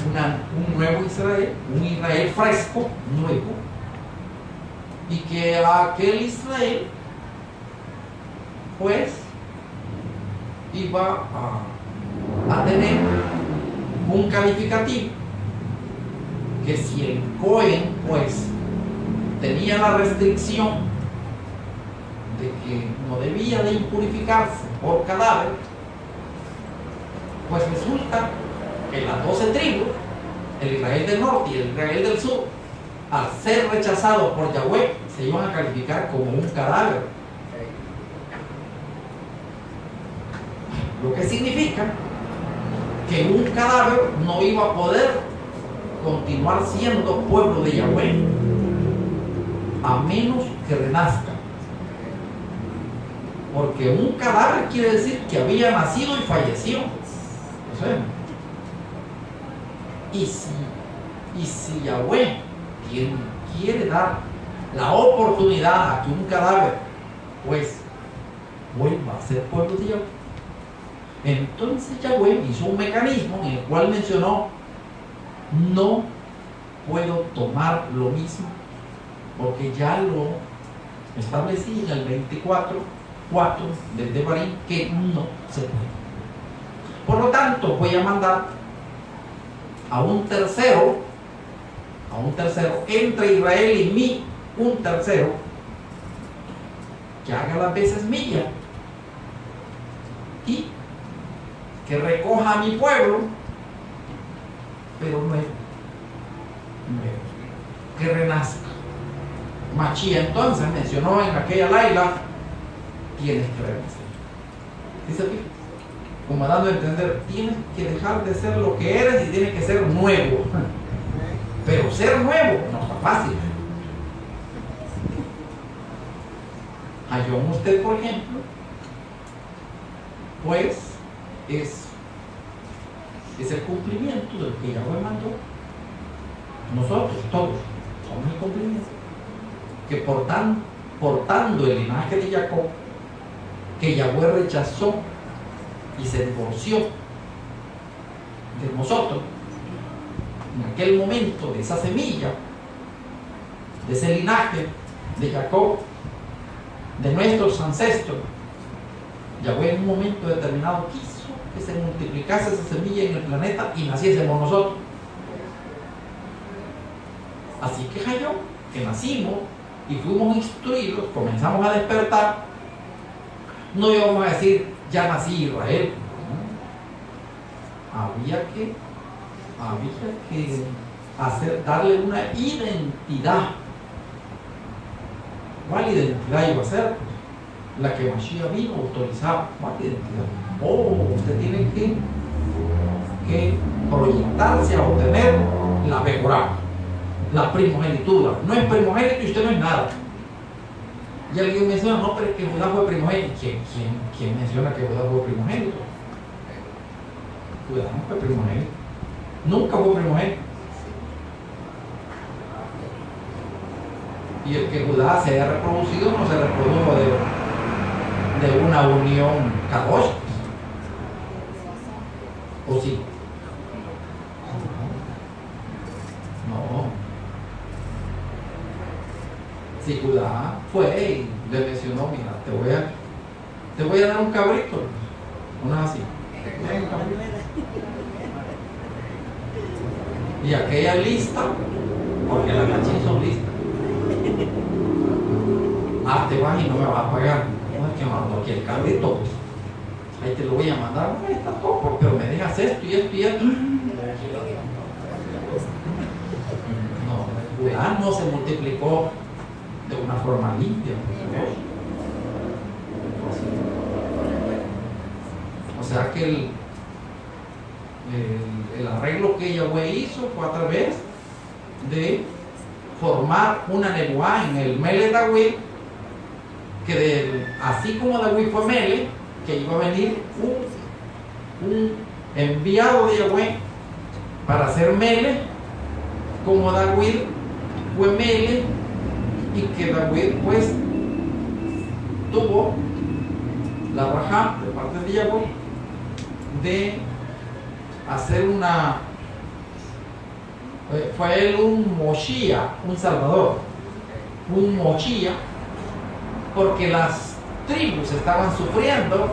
un nuevo Israel, un Israel fresco, nuevo, y que aquel Israel, pues, iba a tener un calificativo, que si el Cohen, pues, tenía la restricción de que no debía de impurificarse por cadáver, pues resulta que las 12 tribus, el Israel del norte y el Israel del sur, al ser rechazados por Yahweh, se iban a calificar como un cadáver. Lo que significa que un cadáver no iba a poder continuar siendo pueblo de Yahweh a menos que renazca. Porque un cadáver quiere decir que había nacido y falleció. ¿Eso es? Y si Yahweh quiere dar la oportunidad a que un cadáver, pues, vuelva a ser pueblo de Yahweh, entonces Yahweh hizo un mecanismo en el cual mencionó: no puedo tomar lo mismo, porque ya lo establecí en el 24:4 del Devarim, que no se puede. Por lo tanto, voy a mandar a un tercero entre Israel y mí, un tercero que haga las veces mía y que recoja a mi pueblo, pero nuevo, que renazca. Mashiach entonces mencionó en aquella laila: tienes que renacer. ¿Dice aquí? Como dando a entender, tienes que dejar de ser lo que eres y tienes que ser nuevo. Pero ser nuevo no está fácil. Ayón, usted, por ejemplo, pues es el cumplimiento de lo que Yahweh mandó. Nosotros todos somos el cumplimiento, que portando el linaje de Jacob, que Yahweh rechazó y se divorció de nosotros en aquel momento, de esa semilla, de ese linaje de Jacob, de nuestros ancestros. Yahweh en un momento determinado quiso que se multiplicase esa semilla en el planeta y naciésemos nosotros. Así que Hayó, que nacimos y fuimos instruidos, comenzamos a despertar, no íbamos a decir: ya nací Israel. Había que darle una identidad. ¿Cuál identidad iba a ser? La que Mashiach vino a autorizar. ¿Cuál identidad? Usted tiene que proyectarse a obtener la mejora, la primogenitura. No es primogénito y usted no es nada. Y alguien menciona: no, pero es que Judá fue primogénito. ¿Quién menciona que Judá fue primogénito? Judá no fue primogénito. Nunca fue primogénito. Y el que Judá se haya reproducido no se reprodujo de una unión kadosh. ¿O sí? No. Si Judá fue y le mencionó: mira, te voy a dar un cabrito. Una así. Y aquella lista, porque las machis son listas, te vas y no me vas a pagar. No, es que mando aquí el carrito, pues. Ahí te lo voy a mandar. Ahí está todo, pero me dejas esto y esto y esto. No, Judá no se multiplicó de una forma limpia. O sea que el arreglo que Yahweh hizo fue a través de formar una nebuá en el Mele Dawid, que así como Dawid fue Mele, que iba a venir un enviado de Yahweh para ser Mele, como Dawid fue Mele, y que Dawid pues tuvo la braja de parte de Yahweh de hacer fue él un Moshiach, un Salvador, un Moshiach, porque las tribus estaban sufriendo, ¿no?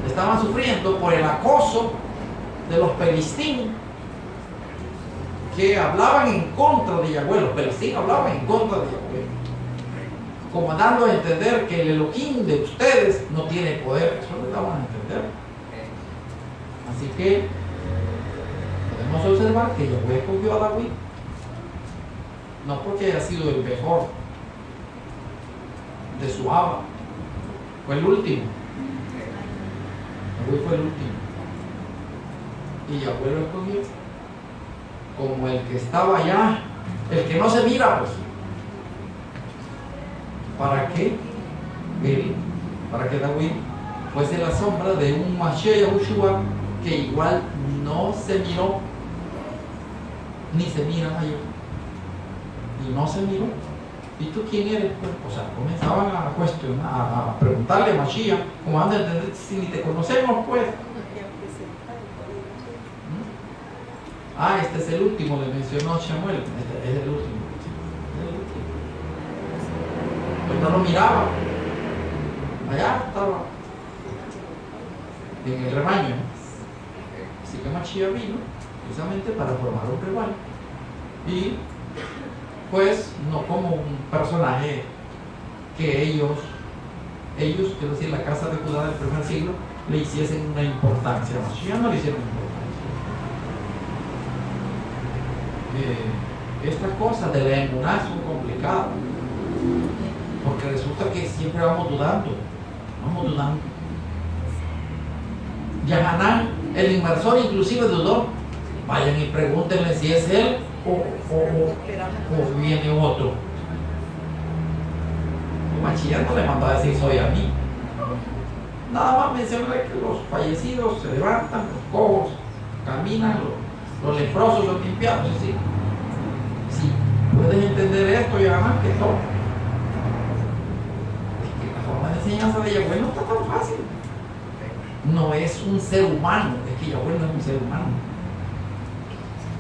Estaban sufriendo por el acoso de los Pelistín, que hablaban en contra de Yahweh. Los Pelistín hablaban en contra de Yahweh, como dando a entender que el Elohim de ustedes no tiene poder. Eso lo daban a entender. Así que podemos observar que Yahweh escogió a David no porque haya sido el mejor de su aba, fue el último. David fue el último, y Yahweh lo escogió como el que estaba allá, el que no se mira, pues. ¿Para qué? Para que David fuese la sombra de un Mashiach Yahushua que igual no se miró, ni se mira mayor, y no se miró. ¿Y tú quién eres? Pues, o sea, comenzaban a cuestionar, a preguntarle a Mashiach, como anda a entender si ni te conocemos, pues. Este es el último, le mencionó Samuel. Este es el último. Pues no lo miraba. Allá estaba en el rebaño. Así que Mashiach vino precisamente para formar un rebaño. Y pues no como un personaje que ellos, quiero decir, la casa de Judá del primer siglo, le hiciesen una importancia. Mashiach no le hicieron importancia. Estas cosas de la emuná son complicadas, porque resulta que siempre vamos dudando. Yahanán, el inversor, inclusive dudó. Vayan y pregúntenle si es él o viene otro. Mashiach no le mandó a decir soy a mí. Nada más mencionarle que los fallecidos se levantan, los cojos caminan, los leprosos son limpiados. ¿Sí? Si puedes entender esto, Yahanán, que todo. Es que la forma de enseñanza de Yahweh no está tan fácil. No es un ser humano, es que Yahweh no es un ser humano.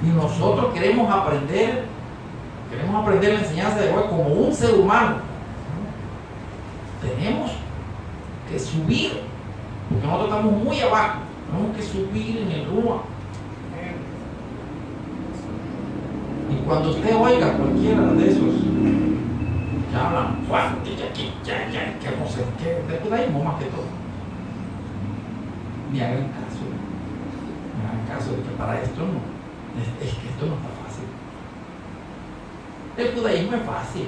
Y nosotros queremos aprender la enseñanza de Yahweh como un ser humano. Tenemos que subir, porque nosotros estamos muy abajo. Tenemos que subir en el Ruach. Y cuando usted oiga cualquiera de esos que hablan fuerte, que no sé qué, de judaísmo más que todo, ni hagan caso de que para esto no, es que esto no está fácil. El judaísmo es fácil,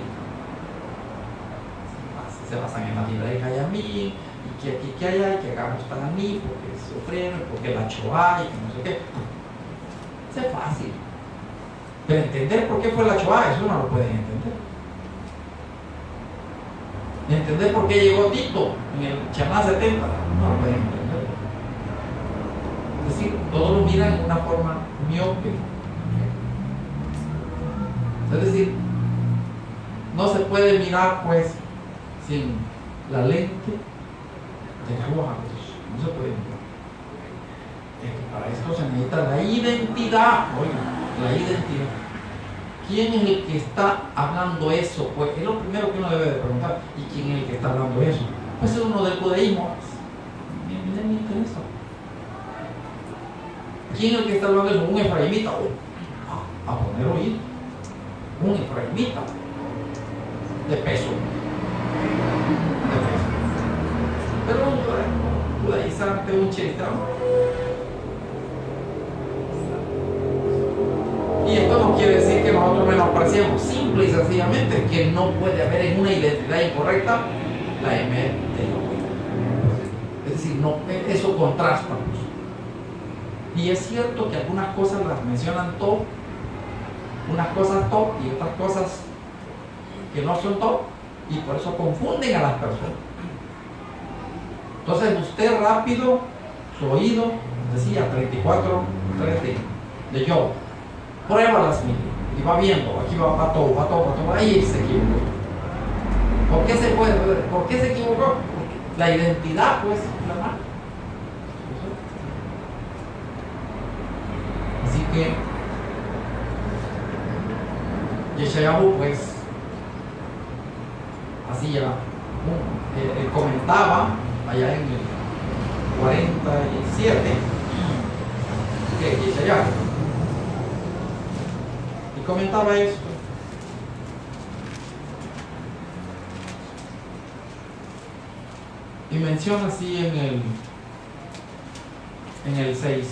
se basan en la Biblia de Hayamín, y que aquí, que allá, y que hagamos Tananí, porque sufrieron, porque la Shoah, y que no sé qué. Eso es fácil. Pero entender por qué fue la Shoah, eso no lo pueden entender. Entender por qué llegó Tito en el Chaná 70, no lo pueden entender. Es decir, todos lo miran en una forma miope. Es decir, no se puede mirar pues sin la lente de Ruach. No se puede mirar. Para esto se necesita la identidad. Oiga, la identidad. ¿Quién es el que está hablando eso? Pues es lo primero que uno debe de preguntar. ¿Y quién es el que está hablando eso? Pues es uno del judaísmo. Me interesa. ¿Quién es el que está hablando de eso? Un efraimita. A poner oído. Un efraimita de peso. Este es un chiste, ¿no? Y esto no quiere decir que nosotros menospreciemos, simple y sencillamente que no puede haber en una identidad incorrecta la M de Yahweh. Es decir, no, eso contrasta mucho. Y es cierto que algunas cosas las mencionan top, unas cosas top y otras cosas que no son top, y por eso confunden a las personas. Entonces usted rápido, su oído, decía 34, 30 de Job, prueba las mismas y va viendo, aquí va todo, ahí se equivocó. ¿Por qué se equivocó? Porque la identidad, pues, la mala. Así que Yeshayahu, pues, así ya comentaba allá en el 47 que Yeshayahu y comentaba esto. Y menciona así en el 6.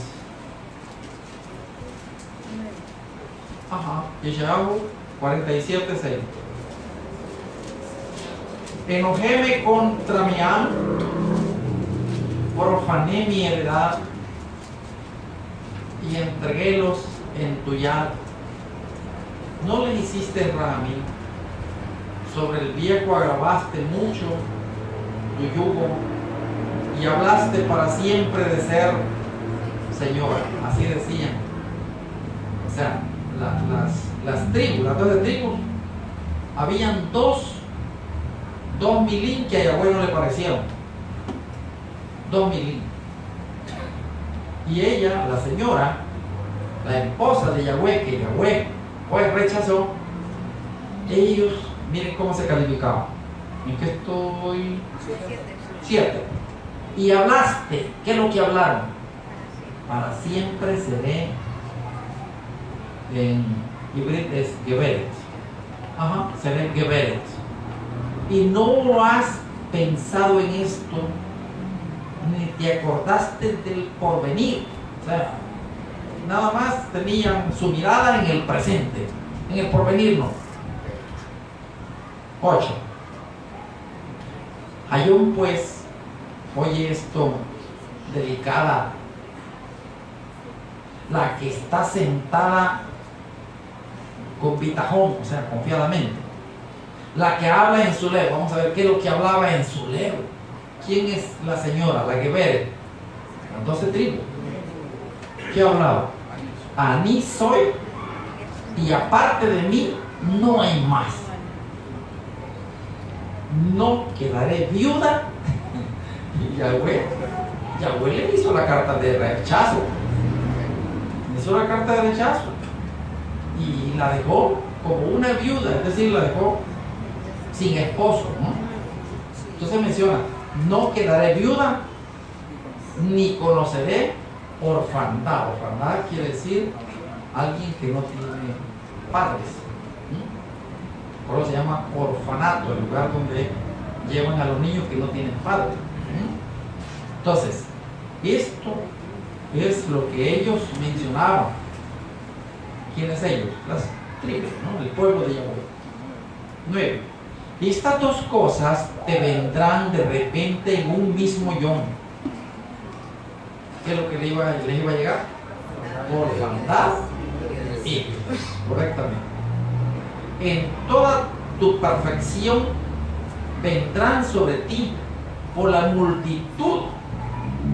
Yeshayahu 47, 6. Enojéme contra mi amo, profané mi heredad y entreguélos en tu yad. No le hiciste rami, sobre el viejo agravaste mucho tu yugo y hablaste para siempre de ser señora. Así decían. O sea, las tribus, las 12 tribus, habían dos milín que a Yahweh no le parecieron. 2 milín. Y ella, la señora, la esposa de Yahweh, que Yahweh pues rechazó, ellos, miren cómo se calificaban. ¿En qué estoy? 7. Y hablaste, ¿qué es lo que hablaron? Para siempre seré, en Ibrit es Geberet. Seré Geberet. Y no has pensado en esto, ni te acordaste del porvenir. O sea, nada más tenían su mirada en el presente, en el porvenir no. 8. Hayón, pues, oye esto, delicada, la que está sentada con bitajón, o sea, confiadamente, la que habla en su lego. Vamos a ver qué es lo que hablaba en su lego. ¿Quién es la señora, la Geberet? Las 12 tribus. ¿Qué hablaba? Aní soy y aparte de mí no hay más. No quedaré viuda. Y Yahweh le hizo la carta de rechazo. Le hizo la carta de rechazo y la dejó como una viuda, es decir, la dejó sin esposo, ¿no? Entonces menciona, no quedaré viuda ni conoceré orfandad. Orfandad quiere decir alguien que no tiene padres, ¿no? Por eso se llama orfanato, el lugar donde llevan a los niños que no tienen padres, ¿no? Entonces, esto es lo que ellos mencionaban. ¿Quiénes ellos? Las tribus, ¿no? El pueblo de Yahweh. 9. Y estas dos cosas te vendrán de repente en un mismo yom. ¿Qué es lo que les iba a llegar? Orfandad y correctamente. En toda tu perfección vendrán sobre ti por la multitud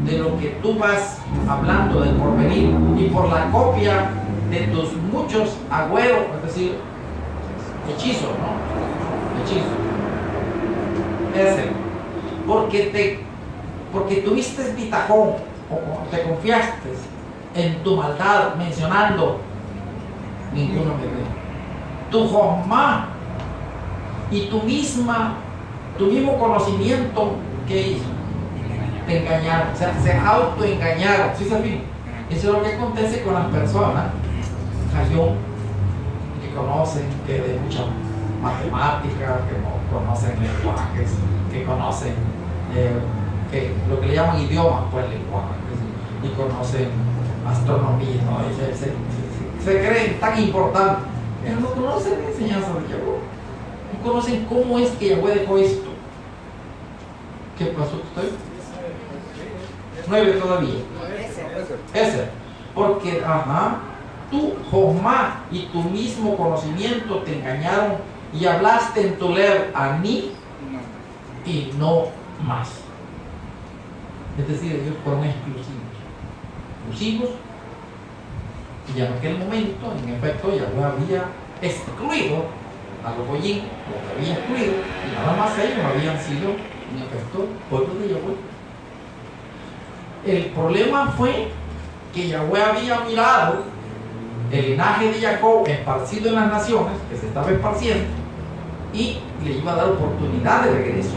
de lo que tú vas hablando del porvenir y por la copia de tus muchos agüeros, es decir, hechizos, ¿no? Hechizo. Ese. Porque tuviste bitajón, o te confiaste en tu maldad, mencionando, ninguno me ve. Tu jomá y tu mismo conocimiento que hizo, te engañaron, o sea, se autoengañaron. ¿Sí sabes? Eso es lo que acontece con las personas que conocen, que de mucha matemática, que conocen lenguajes, que conocen que lo que le llaman idiomas, pues lenguajes, y conocen astronomía, ¿no? Y se creen tan importantes, pero no conocen la enseñanza de Yahweh, no conocen cómo es que Yahweh dejó esto. ¿Qué pasó usted? 9 todavía. Ese. Porque, tú, Josma, y tu mismo conocimiento te engañaron y hablaste en tu leer a mí y no más. Es decir, ellos fueron exclusivos. Y en aquel momento, en efecto, Yahweh había excluido a los goyim, los había excluido, y nada más ellos habían sido, en efecto, pueblo de Yahweh. El problema fue que Yahweh había mirado el linaje de Jacob esparcido en las naciones, que se estaba esparciendo, y le iba a dar oportunidad de regreso.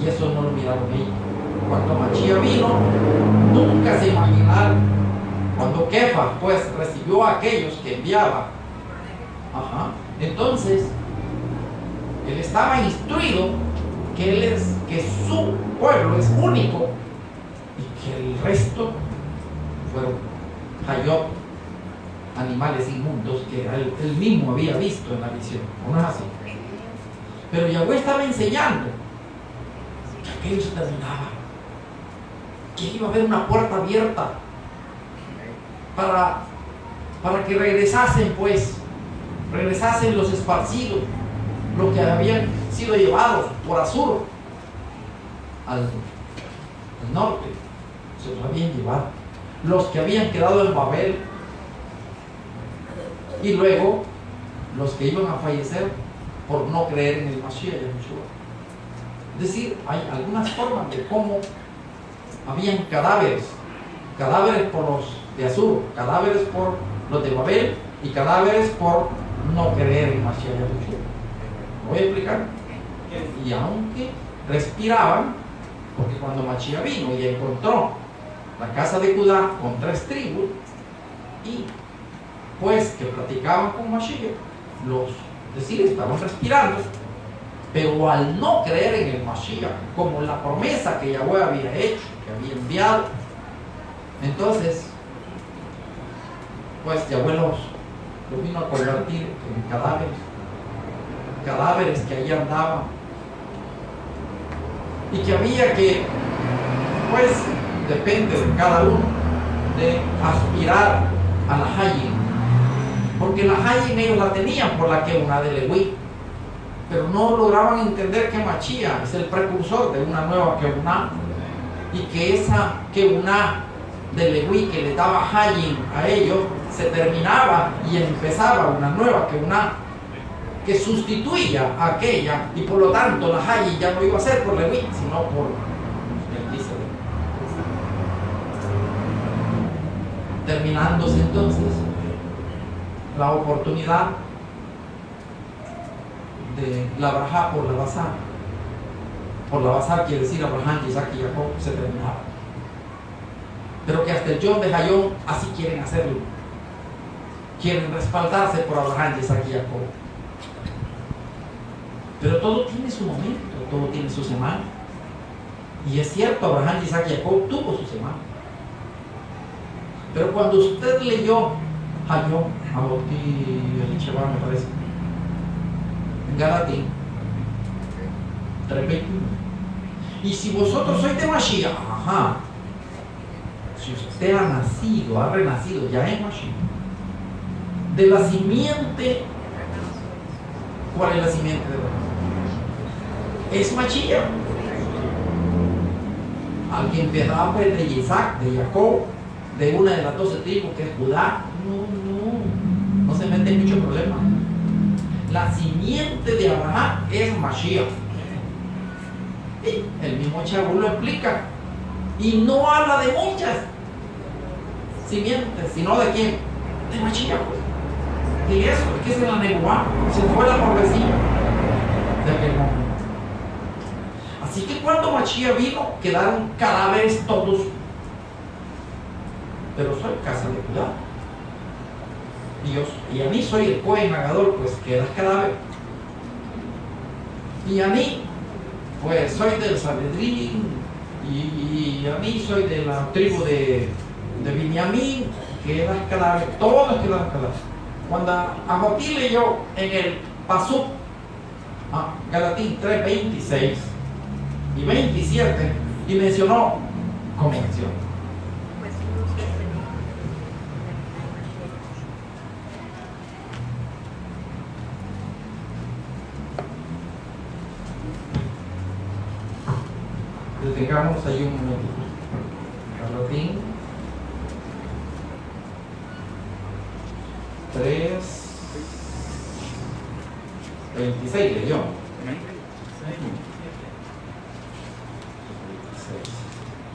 Y eso no lo miraron ellos. Cuando Mashiach vino, nunca se imaginaron. Cuando Kefas, pues, recibió a aquellos que enviaba, entonces, él estaba instruido que su pueblo es único y que el resto fueron hayot, animales inmundos que él mismo había visto en la visión. ¿No es así? Pero Yahweh estaba enseñando que aquello se terminaba, que iba a haber una puerta abierta para que regresasen los esparcidos, los que habían sido llevados por Asur al norte, se los habían llevado, los que habían quedado en Babel, y luego los que iban a fallecer por no creer en el Mashiach Yahushua. Es decir, hay algunas formas de cómo habían cadáveres por los de Asur, cadáveres por los de Babel y cadáveres por no creer en Mashiach Yahushua. Voy a explicar. Y aunque respiraban, porque cuando Mashiach vino y encontró la casa de Judá con 3 tribus, y pues que platicaban con Mashiach, estaban respirando, pero al no creer en el Mashiach, como la promesa que Yahweh había hecho, que había enviado, entonces, pues Yahweh los vino a convertir en cadáveres que allí andaban, y que había que, pues, depende de cada uno, de aspirar a la Hayim, porque la Hayim ellos la tenían por la Keuna de Leví, pero no lograban entender que Mashiach es el precursor de una nueva Keuna, y que esa Keuna de Leví que le daba Hayim a ellos se terminaba y empezaba una nueva Keuna que sustituía a aquella, y por lo tanto la Hayim ya no iba a ser por Leví, sino por Melquisedec. Terminándose entonces la oportunidad de la Brajá por la Basar. Por la Basar quiere decir Abraham, Isaac y Jacob, se terminaba. Pero que hasta el Yom de Hayom así quieren hacerlo. Quieren respaldarse por Abraham, Isaac y Jacob. Pero todo tiene su momento, todo tiene su semana. Y es cierto, Abraham, Isaac y Jacob tuvo su semana. Pero cuando usted leyó Hayom, Abotí, Elicheva, me parece, en Galatín 3:21, y si vosotros sois de Mashiach, si usted ha nacido, ha renacido ya en Mashiach, de la simiente, ¿cuál es la simiente de Mashiach? Es Mashiach. Alguien empezaba pues de Isaac, de Jacob, de una de las 12 tribus que es Judá. No se mete en mucho problema. La simiente de Abraham es Mashiach. Y el mismo Shaul lo explica. Y no habla de muchas simientes, sino de quién? De Mashiach. Y eso, que es la Nebuá, se fue la profecía de aquel momento. Así que cuando Mashiach vino, quedaron cadáveres todos. Pero soy casa de Judá. Dios, y a mí soy el Cohen Hagadol, pues quedas cadáver. Y a mí, pues soy del Sanedrín, Y a mí soy de la tribu de Binyamin, que eran esclavos, todos quedaron esclavos. Cuando a Joaquín leyó en el Pasuk, Galatín 3, 26 y 27, y mencionó convención. Detengamos ahí un momentito. Galatín 3, 26 leyó. 26.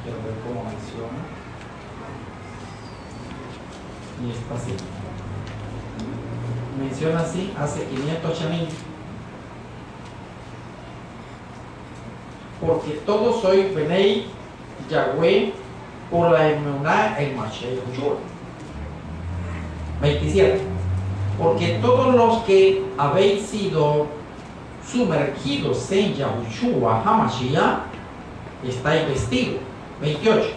Quiero ver cómo menciona. Y está así. Menciona así hace 500 años. Porque todos sois Benei Yahweh por la emuná en Mashiach Yahushua. 27. Porque todos los que habéis sido sumergidos en Yahushua HaMashiach estáis vestidos. 28.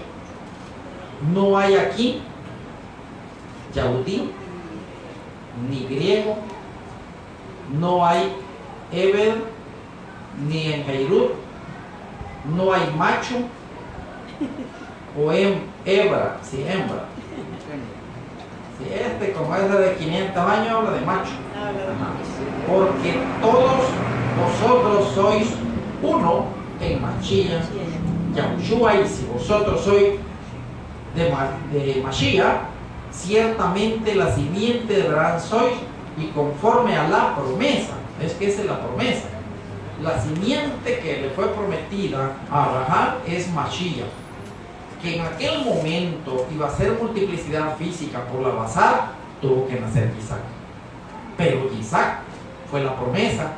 No hay aquí Yahudí ni griego, no hay Eber ni en Beirut, no hay macho o hembra, si hembra. Si como es de 500 años, habla de macho. Porque todos vosotros sois uno en Mashiach Yahushua, y si vosotros sois de Mashiach, ciertamente la simiente de Abraham sois, y conforme a la promesa. Es que esa es la promesa. La simiente que le fue prometida a Abraham es Mashiach, que en aquel momento iba a ser multiplicidad física por la basar, tuvo que nacer Isaac. Pero Isaac fue la promesa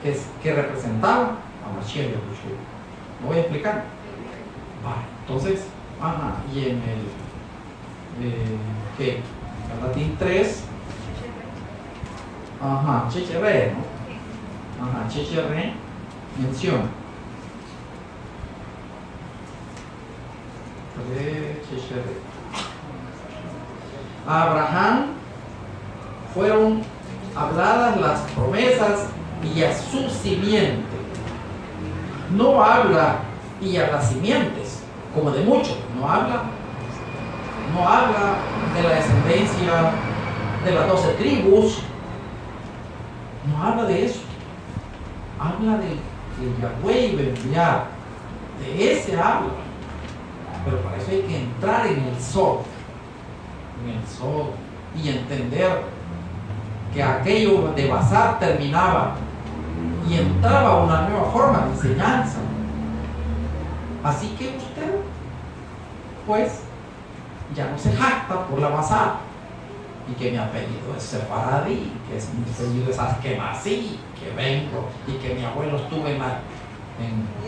que representaba a Mashiach Yahushua. ¿Me voy a explicar? Vale, entonces, y en el ¿qué? Galatín 3, Checheré, ¿no? Checheré menciona. A Abraham fueron habladas las promesas y a su simiente. No habla y a las simientes, como de muchos, no habla de la descendencia de las 12 tribus, no habla de eso, habla de Yahweh y enviar, de ese habla. Pero para eso hay que entrar en el Sod, y entender que aquello de basar terminaba y entraba una nueva forma de enseñanza. Así que usted, pues, ya no se jacta por la basar, y que mi apellido es Sefaradí, que mi apellido es Askenazí, que vengo, y que mi abuelo estuvo en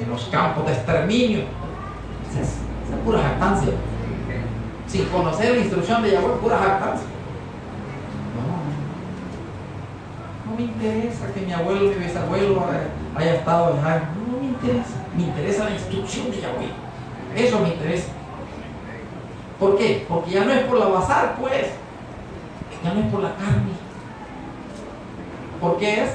los campos de exterminio. Esa es pura jactancia, sin conocer la instrucción de Yahweh, pura jactancia. No me interesa que mi abuelo, mi bisabuelo haya estado en algo. No me interesa la instrucción de Yahweh. Eso me interesa. ¿Por qué? Porque ya no es por la basar, pues. Ya no es por la carne. ¿Por qué es?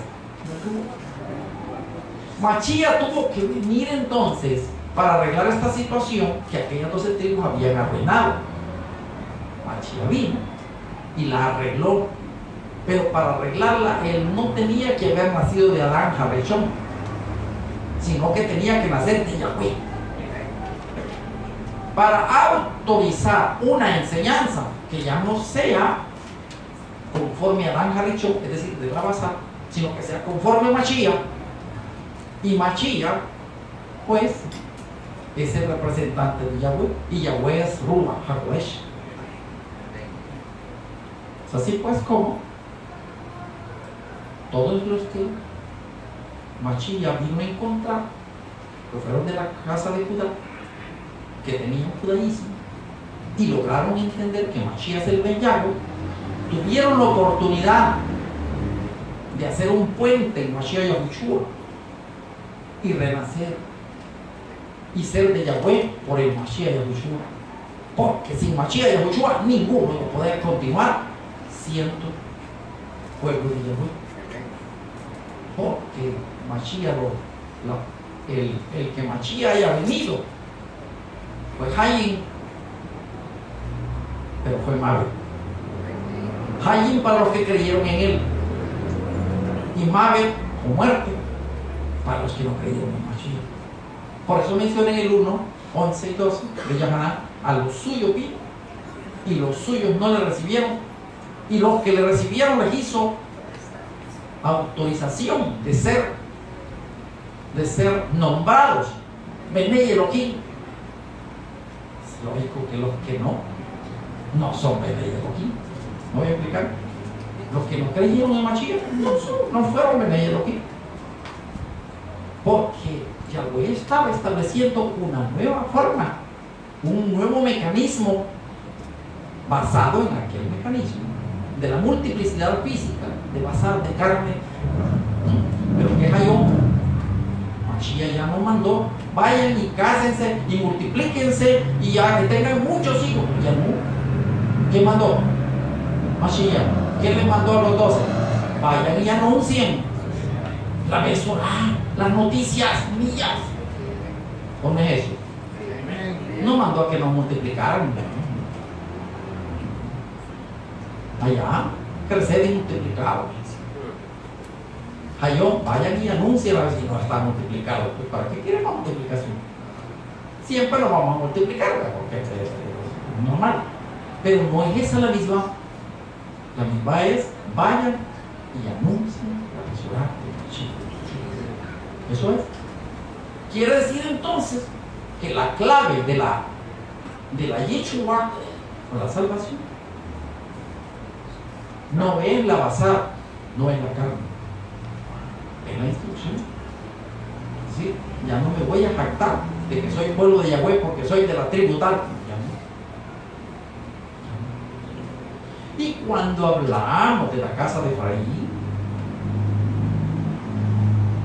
Mashiach tuvo que venir entonces para arreglar esta situación que aquellas 12 tribus habían arruinado. Mashiach vino y la arregló. Pero para arreglarla, él no tenía que haber nacido de Adán Jarechón, sino que tenía que nacer de Yahweh. Para autorizar una enseñanza que ya no sea conforme a Adán Jarechón, es decir, de la basar, sino que sea conforme a Mashiach. Y Mashiach, pues, es el representante de Yahweh, y Yahweh es Ruach HaKodesh. Es así pues como todos los que Mashiach vino a encontrar, que fueron de la casa de Judá, que tenían judaísmo, y lograron entender que Mashiach es el Ben Yahweh, tuvieron la oportunidad de hacer un puente en Mashiach Yahushua y renacer y ser de Yahweh por el Mashiach Yahushua. Porque sin Mashiach Yahushua ninguno va a poder continuar siendo pueblo de Yahweh. Porque Mashiach, el que Mashiach haya venido, fue Hayim, pero fue Mabel. Hayim para los que creyeron en él, y Mabel o muerte para los que no creyeron en Mashiach. Por eso menciona en el 1, 11 y 12 de Yahaná, a los suyos vino y los suyos no le recibieron, y los que le recibieron les hizo autorización de ser nombrados Benei Elohim. Es lógico que los que no son Benei Elohim. ¿Me voy a explicar? Los que no creyeron en Mashiach no fueron Benei Elohim, porque Yahweh estaba estableciendo una nueva forma, un nuevo mecanismo basado en aquel mecanismo de la multiplicidad física, de basar de carne. Pero que Hayom, Mashiach ya nos mandó, vayan y cásense y multiplíquense y ya que tengan muchos hijos. Ya no. ¿Quién mandó? Mashiach. ¿Quién le mandó a los 12? Vayan y anuncien la Besorá, las noticias mías. ¿Cómo es eso? No mandó a que nos multiplicaran. Allá, crecer y multiplicados. Hayón, vayan y anuncien a ver si no está multiplicado. Pues, ¿para qué quieren más multiplicación? Siempre lo vamos a multiplicar, porque es normal. Pero no es esa la misma. La misma es, vayan y anuncien la Besorá de Mashiach. Eso es. Quiere decir entonces que la clave de la Yeshua, o la salvación, no es la basar, no es la carne, es la instrucción. Es decir, ya no me voy a jactar de que soy pueblo de Yahweh porque soy de la tribu tal. Y cuando hablamos de la casa de Efraín,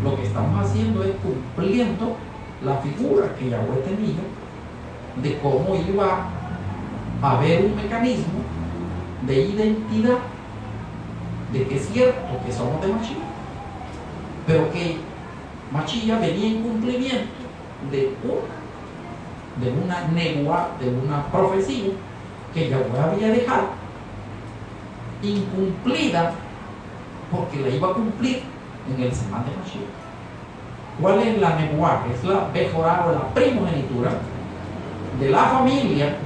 lo que estamos haciendo es cumpliendo la figura que Yahweh tenía de cómo iba a haber un mecanismo de identidad, de que es cierto que somos de Mashiach, pero que Mashiach venía en cumplimiento de una nebuá, de una profecía que Yahweh había dejado incumplida, porque la iba a cumplir en el semán de Mashiach. ¿Cuál es la nebuá? Es la Bejorá, o la primogenitura de la familia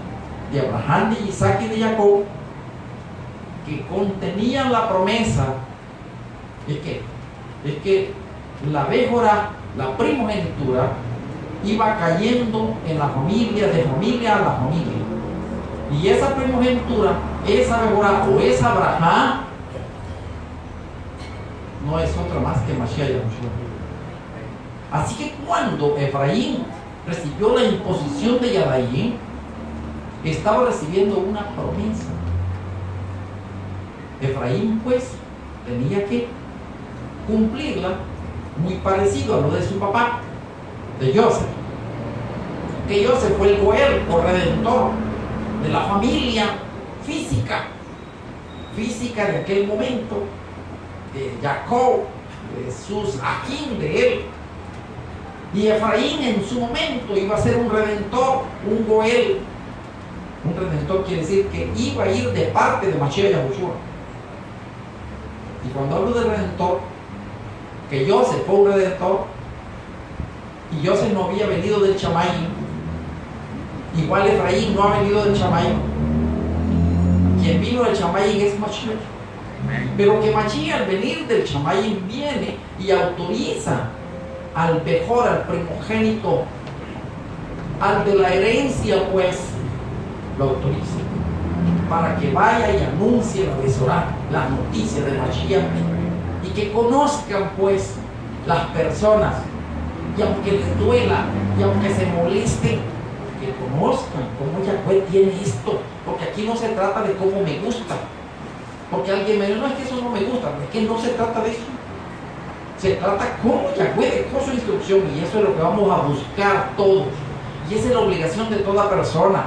de Abraham, de Isaac y de Jacob, que contenían la promesa. Es que la Bejorá, la primogenitura, iba cayendo en la familia, de familia a la familia. Y esa primogenitura, esa Bejorá o esa Abraham, no es otra más que Mashiach Yahushua. Así que cuando Efraín recibió la imposición de Yadayim, estaba recibiendo una promesa. Efraín pues tenía que cumplirla, muy parecido a lo de su papá, de Joseph, que Joseph fue el Goel o redentor de la familia física de aquel momento, de Jacob, de sus ajín de él. Y Efraín en su momento iba a ser un redentor, un Goel. Un redentor quiere decir que iba a ir de parte de Mashiach Yahushua. Y cuando hablo de redentor, que Joseph fue un redentor, y Joseph no había venido del Chamayim, igual Efraín no ha venido del Chamayim. Quien vino del Chamayim es Mashiach. Pero que Mashiach al venir del Chamayim viene y autoriza al mejor, al primogénito, al de la herencia, pues lo autoriza para que vaya y anuncie la Besorá, la noticia de Mashiach, y que conozcan pues las personas, y aunque les duela y aunque se molesten, que conozcan cómo Yahweh tiene esto, porque aquí no se trata de cómo me gusta, porque alguien me dice, no, es que eso no me gusta, es que no se trata de eso. Se trata cómo Yahweh dejó su instrucción, y eso es lo que vamos a buscar todos. Y esa es la obligación de toda persona,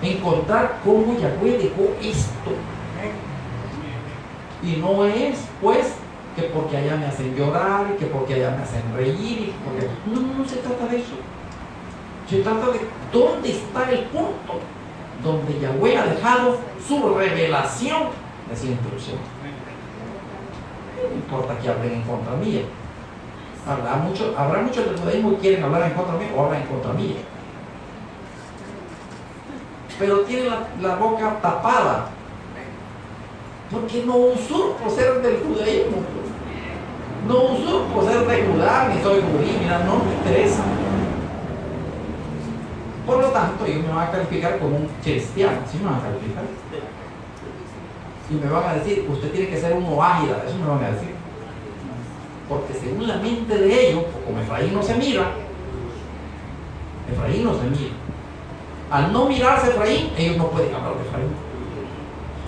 encontrar cómo Yahweh dejó esto. Y no es, pues, que porque allá me hacen llorar, y que porque allá me hacen reír, y porque... No se trata de eso. Se trata de dónde está el punto donde Yahweh ha dejado su revelación de su instrucción. No importa que hablen en contra mía. Habrá muchos del judaísmo que quieren hablar en contra mía o hablan en contra mía. Pero tienen la boca tapada. Porque no usurpo ser del judaísmo. No usurpo ser de Judá, ni soy judí, mira, no me interesa. Por lo tanto, ellos me van a calificar como un cristiano, ¿sí me van a calificar? Y me van a decir, usted tiene que ser un moágida, eso me van a decir. Porque según la mente de ellos, como Efraín no se mira, al no mirarse Efraín, ellos no pueden hablar de Efraín.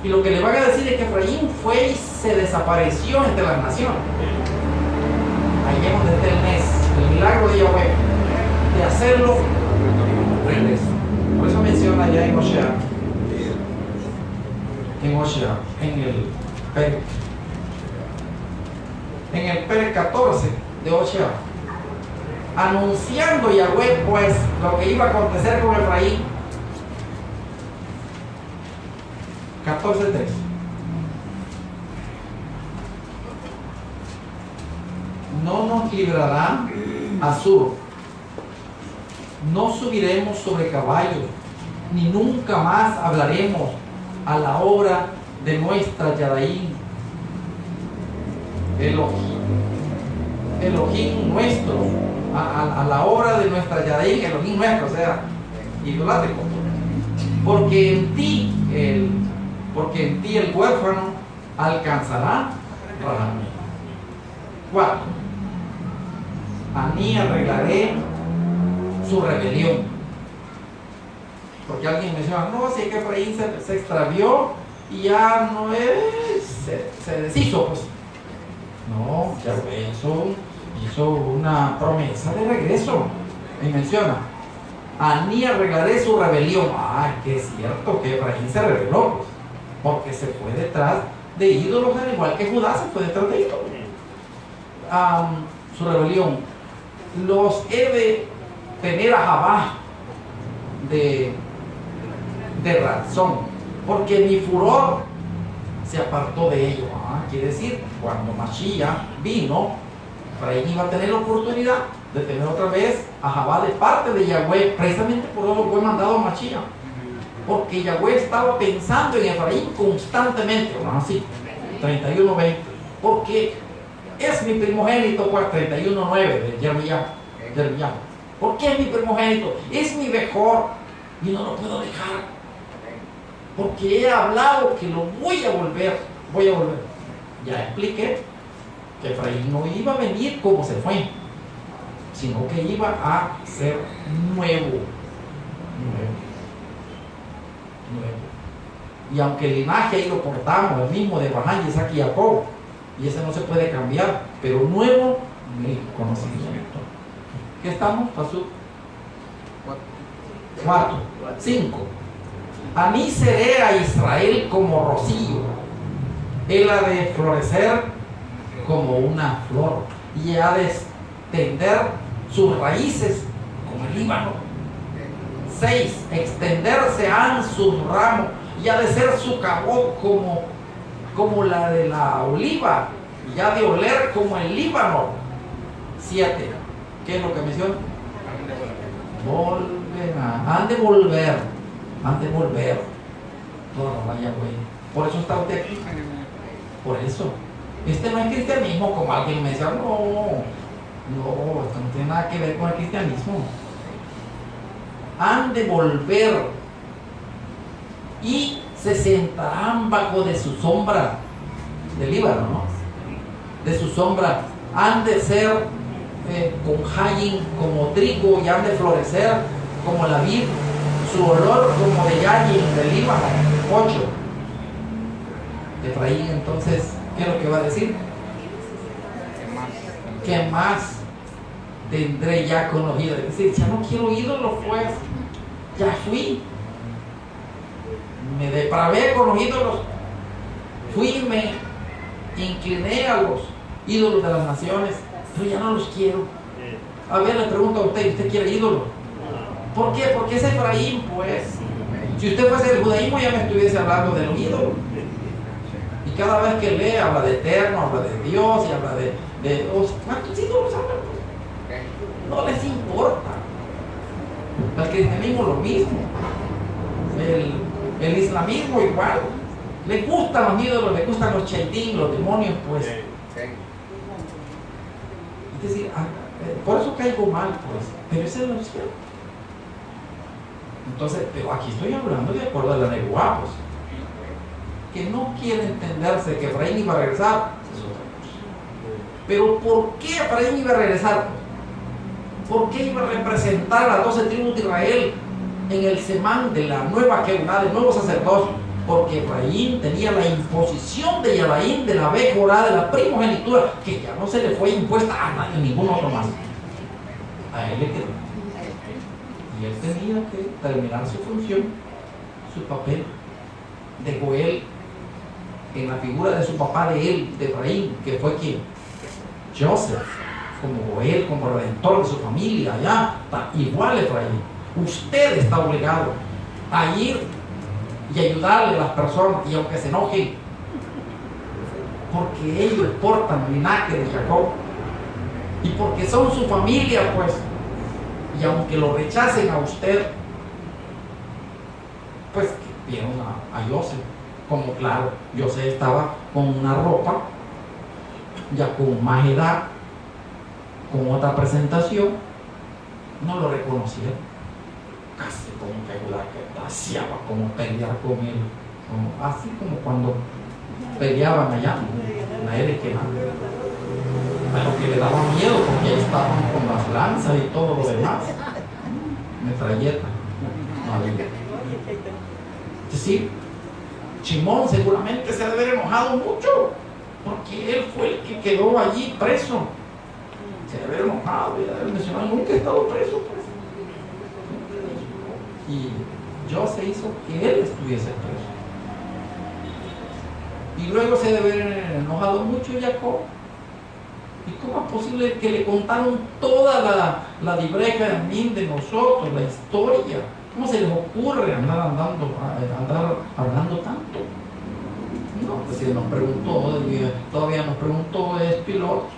Y lo que le van a decir es que Efraín fue y se desapareció entre las naciones. Ahí es donde está el milagro de Yahweh, de hacerlo regreso. Por eso menciona ya en Osea, en el Perec 14 de Osea, anunciando Yahweh pues lo que iba a acontecer con Efraín. 14:3. No nos librará Asur, no subiremos sobre caballos, ni nunca más hablaremos a la obra de nuestra Yadaín, Elohim nuestro, a la obra de nuestra Yadaín, Elohim nuestro, o sea, idolátrico. Porque en ti el huérfano alcanzará rahamim. 4. A mí arreglaré su rebelión. Porque alguien menciona, no, si es que Efraín se extravió y ya no es, se deshizo, pues. No, Yahweh hizo una promesa de regreso. Y menciona, a mí arreglaré su rebelión. Que es cierto que Efraín se rebeló, pues, porque se fue detrás de ídolos, al igual que Judá se fue detrás de ídolos. Su rebelión. Los he de tener a Jabá de razón, porque mi furor se apartó de ellos. Quiere decir, cuando Mashiach vino, Efraín iba a tener la oportunidad de tener otra vez a Jabá de parte de Yahweh. Precisamente por eso fue mandado a Mashiach, porque Yahweh estaba pensando en Efraín constantemente. Así, 31:20, porque es mi primogénito, pues 31:9 de Jeremías. ¿Por qué es mi primogénito? Es mi mejor y no lo puedo dejar, porque he hablado que lo voy a volver. Ya expliqué que Efraín no iba a venir como se fue, sino que iba a ser nuevo. Y aunque el linaje ahí lo portamos, el mismo de Abraham, Isaac y Jacob, y ese no se puede cambiar, pero nuevo en el conocimiento. ¿Qué estamos? Pasú 4, 5. A mí seré a Israel como rocío, él ha de florecer como una flor, y ha de extender sus raíces como el Líbano. 6. Extenderse han sus ramos, y ha de ser su cabot como la de la oliva, y ha de oler como el Líbano. 7. ¿Qué es lo que menciona? Han de volver. No, vaya, güey. Por eso está usted aquí. Por eso. Este no es cristianismo, como alguien me decía. No, esto no tiene nada que ver con el cristianismo. Han de volver y se sentarán bajo de su sombra, del Líbano, ¿no? De su sombra. Han de ser con Hayim como trigo, y han de florecer como la vid, su olor como de Yayim del Líbano. 8. Efraín, entonces, ¿qué es lo que va a decir? ¿Qué más? tendré ya con los ídolos? Es decir, ya no quiero ídolos, pues, ya fui. Me depravé con los ídolos. Fui, me incliné a los ídolos de las naciones, pero ya no los quiero. A ver, le pregunto a usted, ¿usted quiere ídolos? ¿Por qué? Porque es Efraín, pues. Si usted fuese del judaísmo ya me estuviese hablando de los ídolos. Y cada vez que lee habla de eterno, habla de Dios y habla de ¿cuántos ídolos hablan? Pues? No les importa. El cristianismo lo mismo. El islamismo igual. Les gustan los ídolos, les gustan los chaitín, los demonios, pues. Es decir, por eso caigo mal, pues. Pero ese es el cielo. Entonces, pero aquí estoy hablando de acuerdo a la Nebuá, pues, que no quiere entenderse que Efraín iba a regresar, es otra cosa. Pero ¿por qué Efraín iba a regresar? ¿Por qué iba a representar a las 12 tribus de Israel en el semán de la nueva Keuná, del nuevo sacerdocio? Porque Efraín tenía la imposición de Yadaín, de la Bejorá, de la primogenitura, que ya no se le fue impuesta a nadie, ningún otro más. A él le quedó. Y él tenía que terminar su función, su papel de Goel, en la figura de su papá de él, de Efraín, que fue quien, Joseph, como Goel, como redentor de su familia, allá, igual Efraín. Usted está obligado a ir y ayudarle a las personas, y aunque se enojen, porque ellos portan el linaje de Jacob, y porque son su familia, pues. Y aunque lo rechacen a usted, pues vieron a Joseph, como claro, Joseph estaba con una ropa, ya con más edad, con otra presentación, no lo reconocieron, casi como que deseaba como pelear con él, así como cuando peleaban allá, la L que pero que le daba miedo porque ahí estaban con las lanzas y todo lo demás, metralleta. Es decir, Shimón seguramente se debe haber enojado mucho porque él fue el que quedó allí preso. Se debe haber enojado y debe mencionar, nunca he estado preso, pues. Y Dios se hizo que él estuviese preso. Y luego se debe haber enojado mucho Jacob. ¿Y cómo es posible que le contaron toda la libreja de nosotros, la historia? ¿Cómo se les ocurre andar hablando tanto? No, pues si nos preguntó, todavía nos preguntó esto y lo otro.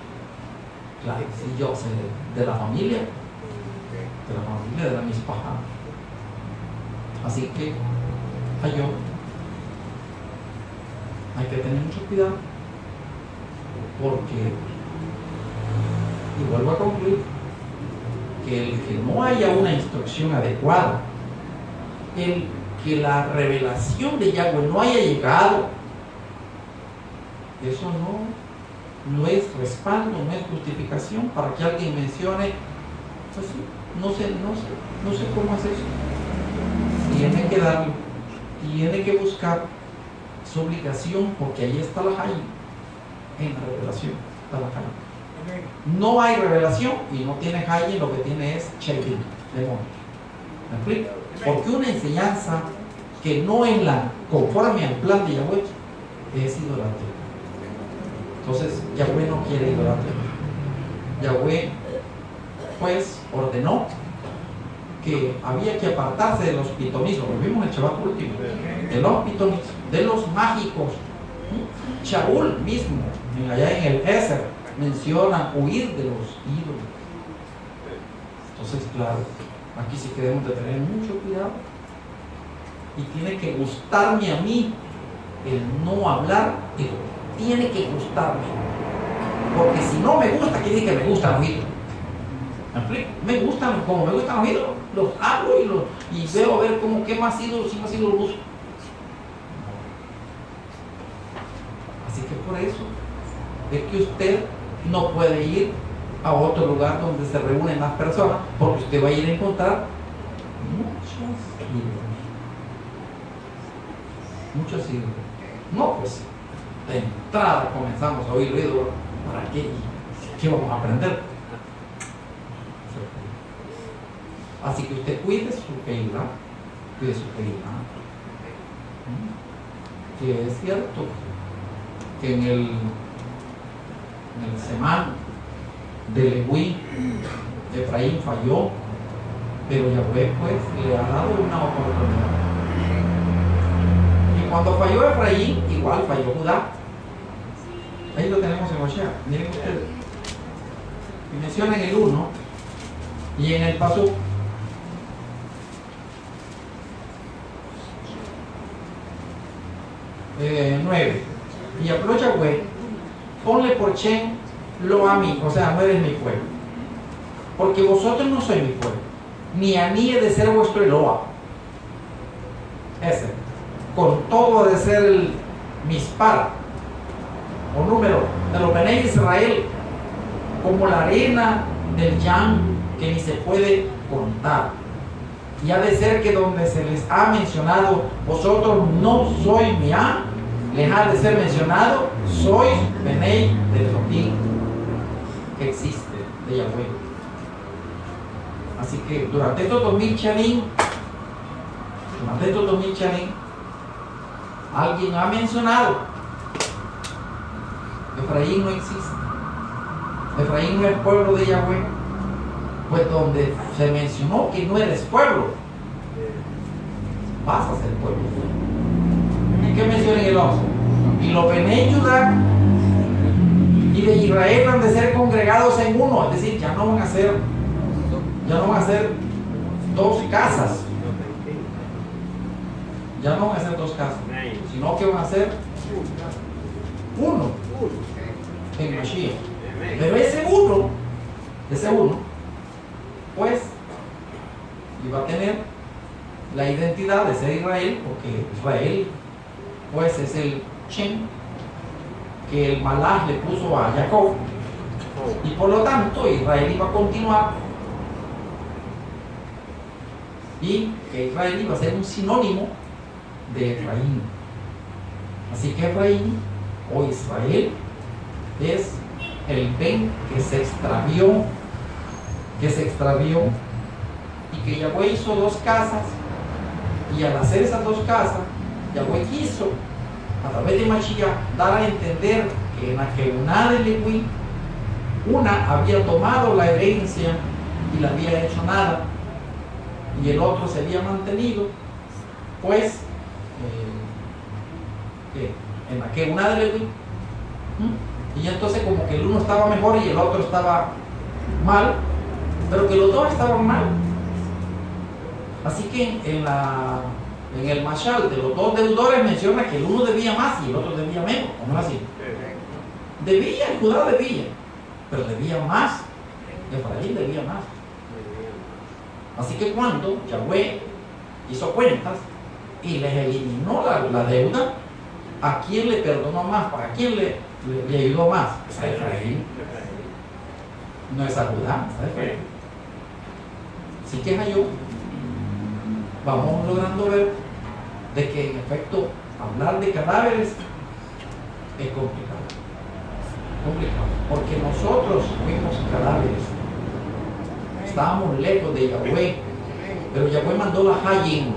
Claro, si yo sé de la familia, de la misma. Así que, hay que tener mucho cuidado, porque, y vuelvo a concluir, que el que no haya una instrucción adecuada, el que la revelación de Yahweh no haya llegado, eso no es respaldo, no es justificación para que alguien mencione, pues sí, no sé cómo es eso. Tiene que darlo, tiene que buscar su obligación, porque ahí está la Jaime, en la revelación está la Jaime. No hay revelación y no tiene Jaime, lo que tiene es Cheitín, demonio. ¿Me explico? Porque una enseñanza que no es la conforme al plan de Yahweh es idolatría. Entonces Yahweh no quiere idolatría. Yahweh pues ordenó que había que apartarse de los pitonismos. Lo vimos en el Shabbat último, de los pitonismos, de los mágicos. Shaul mismo, allá en el Ezer, menciona huir de los ídolos. Entonces, claro, aquí sí que debemos de tener mucho cuidado. Y tiene que gustarme a mí el no hablar, tiene que gustarme. Porque si no me gusta, quiere decir que me gustan los ídolos. ¿Me explico? Me gustan, como me gustan los ídolos, los hablo y veo a ver cómo qué más ídolos y más ídolos busco. Así que por eso es que usted no puede ir a otro lugar donde se reúnen las personas, porque usted va a ir a encontrar muchos ídolos. No, pues de entrada comenzamos a oír ídolos. ¿Para qué? ¿Qué vamos a aprender? Así que usted cuide su Keilah, cuide su Keilah. Que es cierto que en el semán de Leví, Efraín falló, pero Yahweh pues le ha dado una oportunidad. Y cuando falló Efraín, igual falló Judá. Ahí lo tenemos en Hosea. Miren ustedes. Y menciona en el 1 y en el paso 9. Y habló Yahweh, ponle por Chen lo a mí, o sea, no eres mi pueblo, porque vosotros no sois mi pueblo, ni a mí he de ser vuestro Eloa. Ese, con todo ha de ser el mispar, o número, de los Bené Israel, como la arena del Yan, que ni se puede contar. Y ha de ser que donde se les ha mencionado, vosotros no sois mía, les ha de ser mencionado, sois Bené de Elohim, que existe, de Yahweh. Así que durante estos 2000 charín, alguien ha mencionado, Efraín no existe. Efraín no es pueblo de Yahweh. Pues donde se mencionó que no eres pueblo, vas a ser pueblo. ¿Y qué menciona en el 11? Y los Bené Judá y de Israel han de ser congregados en uno, es decir, ya no van a ser dos casas, sino que van a ser uno en Mashiach. Pero ese uno, pues iba a tener la identidad de ser Israel, porque Israel pues es el Shem que el Malach le puso a Jacob, y por lo tanto Israel iba a continuar, y que Israel iba a ser un sinónimo de Efraín. Así que Efraín o Israel es el Ben que se extravió, y que Yahweh hizo dos casas, y al hacer esas dos casas, Yahweh quiso, a través de Mashiach, dar a entender que en la Jeuná de Leví, una había tomado la herencia y la había hecho nada, y el otro se había mantenido, pues, en la Jeuná de Leví. Y entonces como que el uno estaba mejor y el otro estaba mal, pero que los dos estaban mal. Así que en el Mashal de los dos deudores menciona que el uno debía más y el otro debía menos, ¿no es así? Debía, el Judá debía, pero debía más, Efraín debía más. Así que cuando Yahweh hizo cuentas y les eliminó la deuda, ¿a quién le perdonó más? ¿Para quién le ayudó más? Pues a Efraín. No es a Judá, es a Efraín. Así que yo vamos logrando ver de que en efecto hablar de cadáveres es complicado, porque nosotros fuimos cadáveres, estábamos lejos de Yahweh, pero Yahweh mandó la Hayim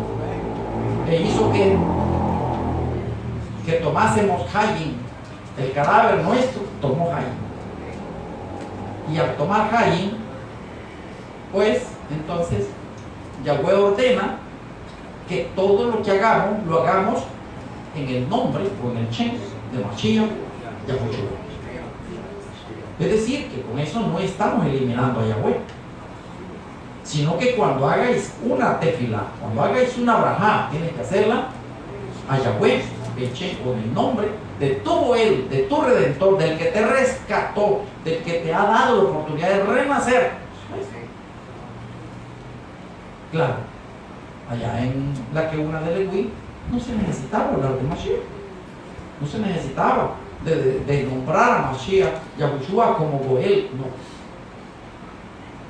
e hizo que tomásemos Hayim, el cadáver nuestro tomó Hayim, y al tomar Hayim, pues entonces Yahweh ordena que todo lo que hagamos, lo hagamos en el nombre o en el Shem de Mashiach Yahushua. Es decir, que con eso no estamos eliminando a Yahweh, sino que cuando hagáis una tefilá, cuando hagáis una brajá, tienes que hacerla a Yahweh, el Shem, con el nombre de todo Él, de tu Redentor, del que te rescató, del que te ha dado la oportunidad de renacer. Claro, allá en la Jeuná de Leví no se necesitaba hablar de Mashiach, no se necesitaba de nombrar a Mashiach Yahushua como Goel,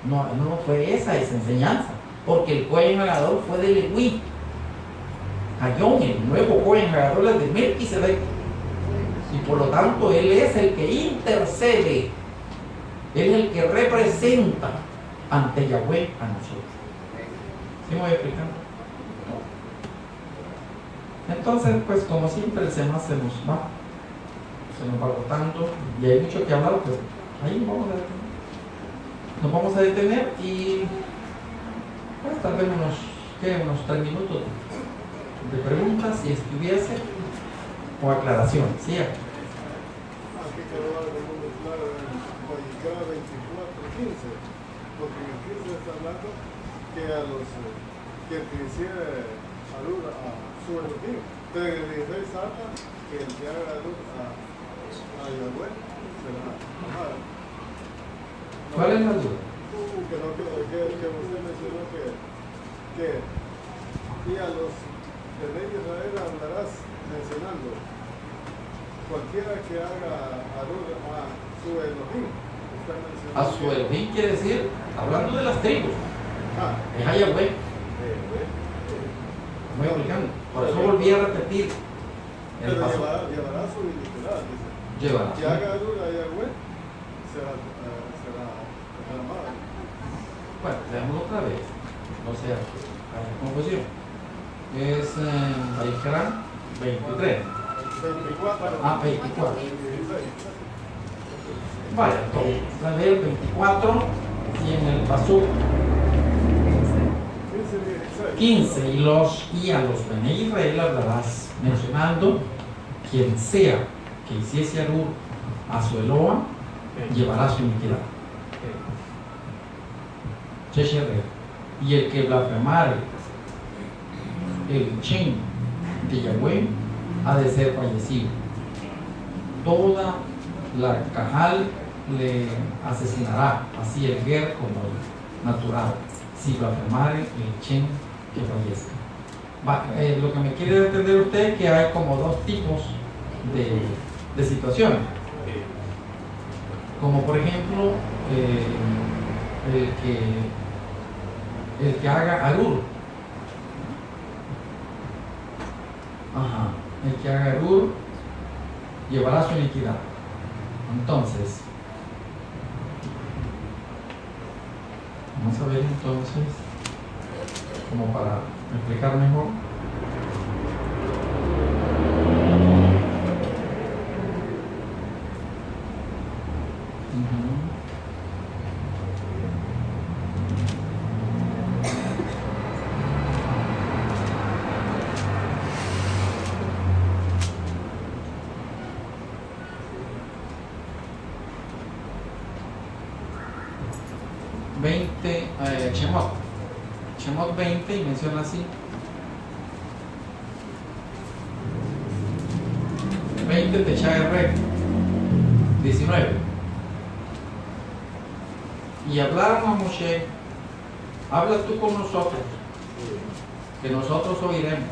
no fue esa enseñanza, porque el Cohen Hagadol fue de Leví. Hayón, el nuevo Cohen Hagadol, es de Melquisedec, y por lo tanto él es el que intercede, él es el que representa ante Yahweh a nosotros. ¿Sí me voy explicando? Entonces, pues como siempre el tema se nos va agotando y hay mucho que hablar, pero ahí nos vamos a detener y pues, tal vez unos 3 minutos de preguntas si estuviese o aclaraciones. ¿Sí? Aquí quedó algo muy claro en Vallecada 24:15, porque en el 15 está hablando que a los que el que hiciera salud a su Elohim, pero en el 16 habla que el que haga salud a Yahweh será amado. ¿Cuál es la duda? Que usted mencionó que y a los de rey de Israel hablarás mencionando cualquiera que haga salud a su Elohim. A su Elohim quiere decir, hablando de las tribus, es a Yahweh. Voy explicando. Por eso volví a repetir el Pero paso. llevará su iniquidad, dice. Llevará. Que haga salud a Yahweh será amado. Bueno, veámoslo otra vez. No sea haya confusión. Es Vallecada 23. 24. Ah, 24. 16. Vale, entonces, a ver, 24 y en el paso 15 y a los Bene Israel hablarás mencionando quien sea que hiciese Arur a su Eloa llevará su iniquidad. Y el que blasfemare el Chen de Yahweh ha de ser fallecido. Toda la Cajal le asesinará, así el Ger como el natural, si blasfemare el Chen que fallezca. Lo que me quiere entender usted es que hay como 2 tipos de situaciones. Como por ejemplo, el que haga Arur. El que haga Arur llevará su iniquidad. Entonces, vamos a ver entonces, como para explicar mejor. Shemot 20 y menciona así: 20 Techai 19. Y hablaron a Moshe: habla tú con nosotros, que nosotros oiremos,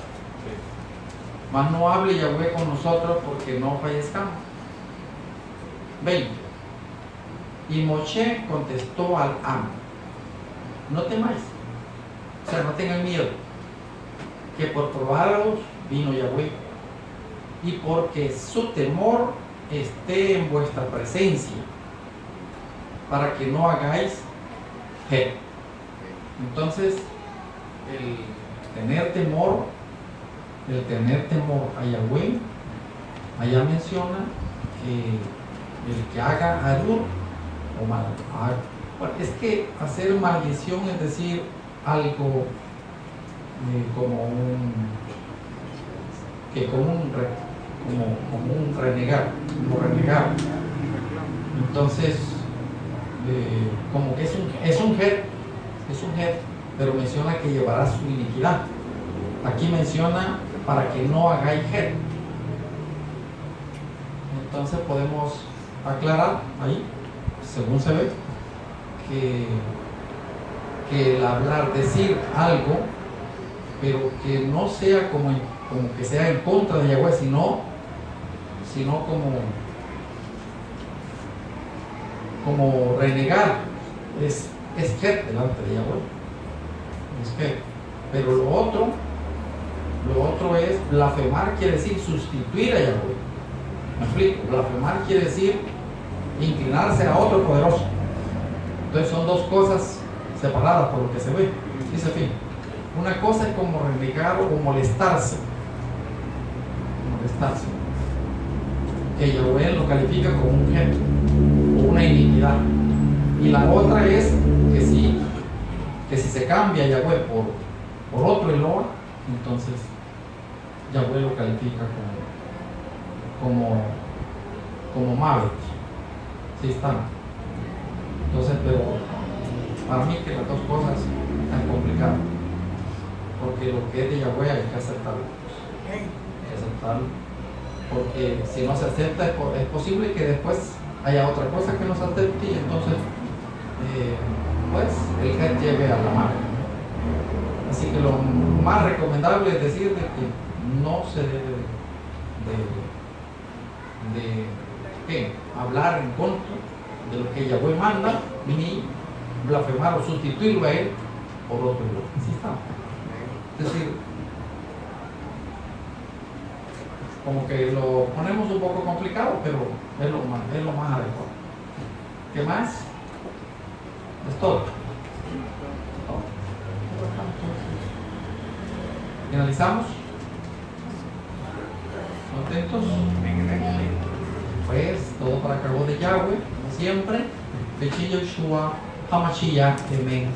mas no hable Yahweh con nosotros, porque no fallezcamos. 20. Y Moshe contestó al amo: no temáis, o sea, no tengan miedo, que por probaros vino Yahweh, y porque su temor esté en vuestra presencia, para que no hagáis G. Entonces, el tener temor a Yahweh, allá menciona que el que haga Arur o mal. Bueno, es que hacer maldición es decir algo como un renegar, como renegar. Entonces, como que es un head, pero menciona que llevará su iniquidad. Aquí menciona para que no hagáis head. Entonces podemos aclarar ahí, según se ve, que el hablar, decir algo, pero que no sea como que sea en contra de Yahweh, sino como renegar, es que delante de Yahweh, es que. Pero lo otro es blasfemar, quiere decir sustituir a Yahweh. Me explico, blasfemar quiere decir inclinarse a otro poderoso. Entonces son 2 cosas separadas por lo que se ve. Dice fin. Una cosa es como renegar o molestarse. Que Yahweh lo califica como un objeto o una iniquidad. Y la otra es que si se cambia Yahweh por otro Eloa, entonces Yahweh lo califica como Mavet. Sí están. Entonces, pero para mí que las dos cosas están complicadas, porque lo que es de Yahweh hay que aceptarlo. Hay que aceptarlo, porque si no se acepta es posible que después haya otra cosa que no se acepte y entonces pues el head lleve a la mano. Así que lo más recomendable es decir de que no se debe de hablar en contra de lo que Yahweh manda, ni blasfemar o sustituirlo a él por otro. Así está. Es decir, como que lo ponemos un poco complicado, pero es lo más adecuado. ¿Qué más? Es todo. ¿Finalizamos? ¿Contentos? Pues todo para cargo de Yahweh, como siempre. Bechillo Yeshua, Hamashiach, Amen.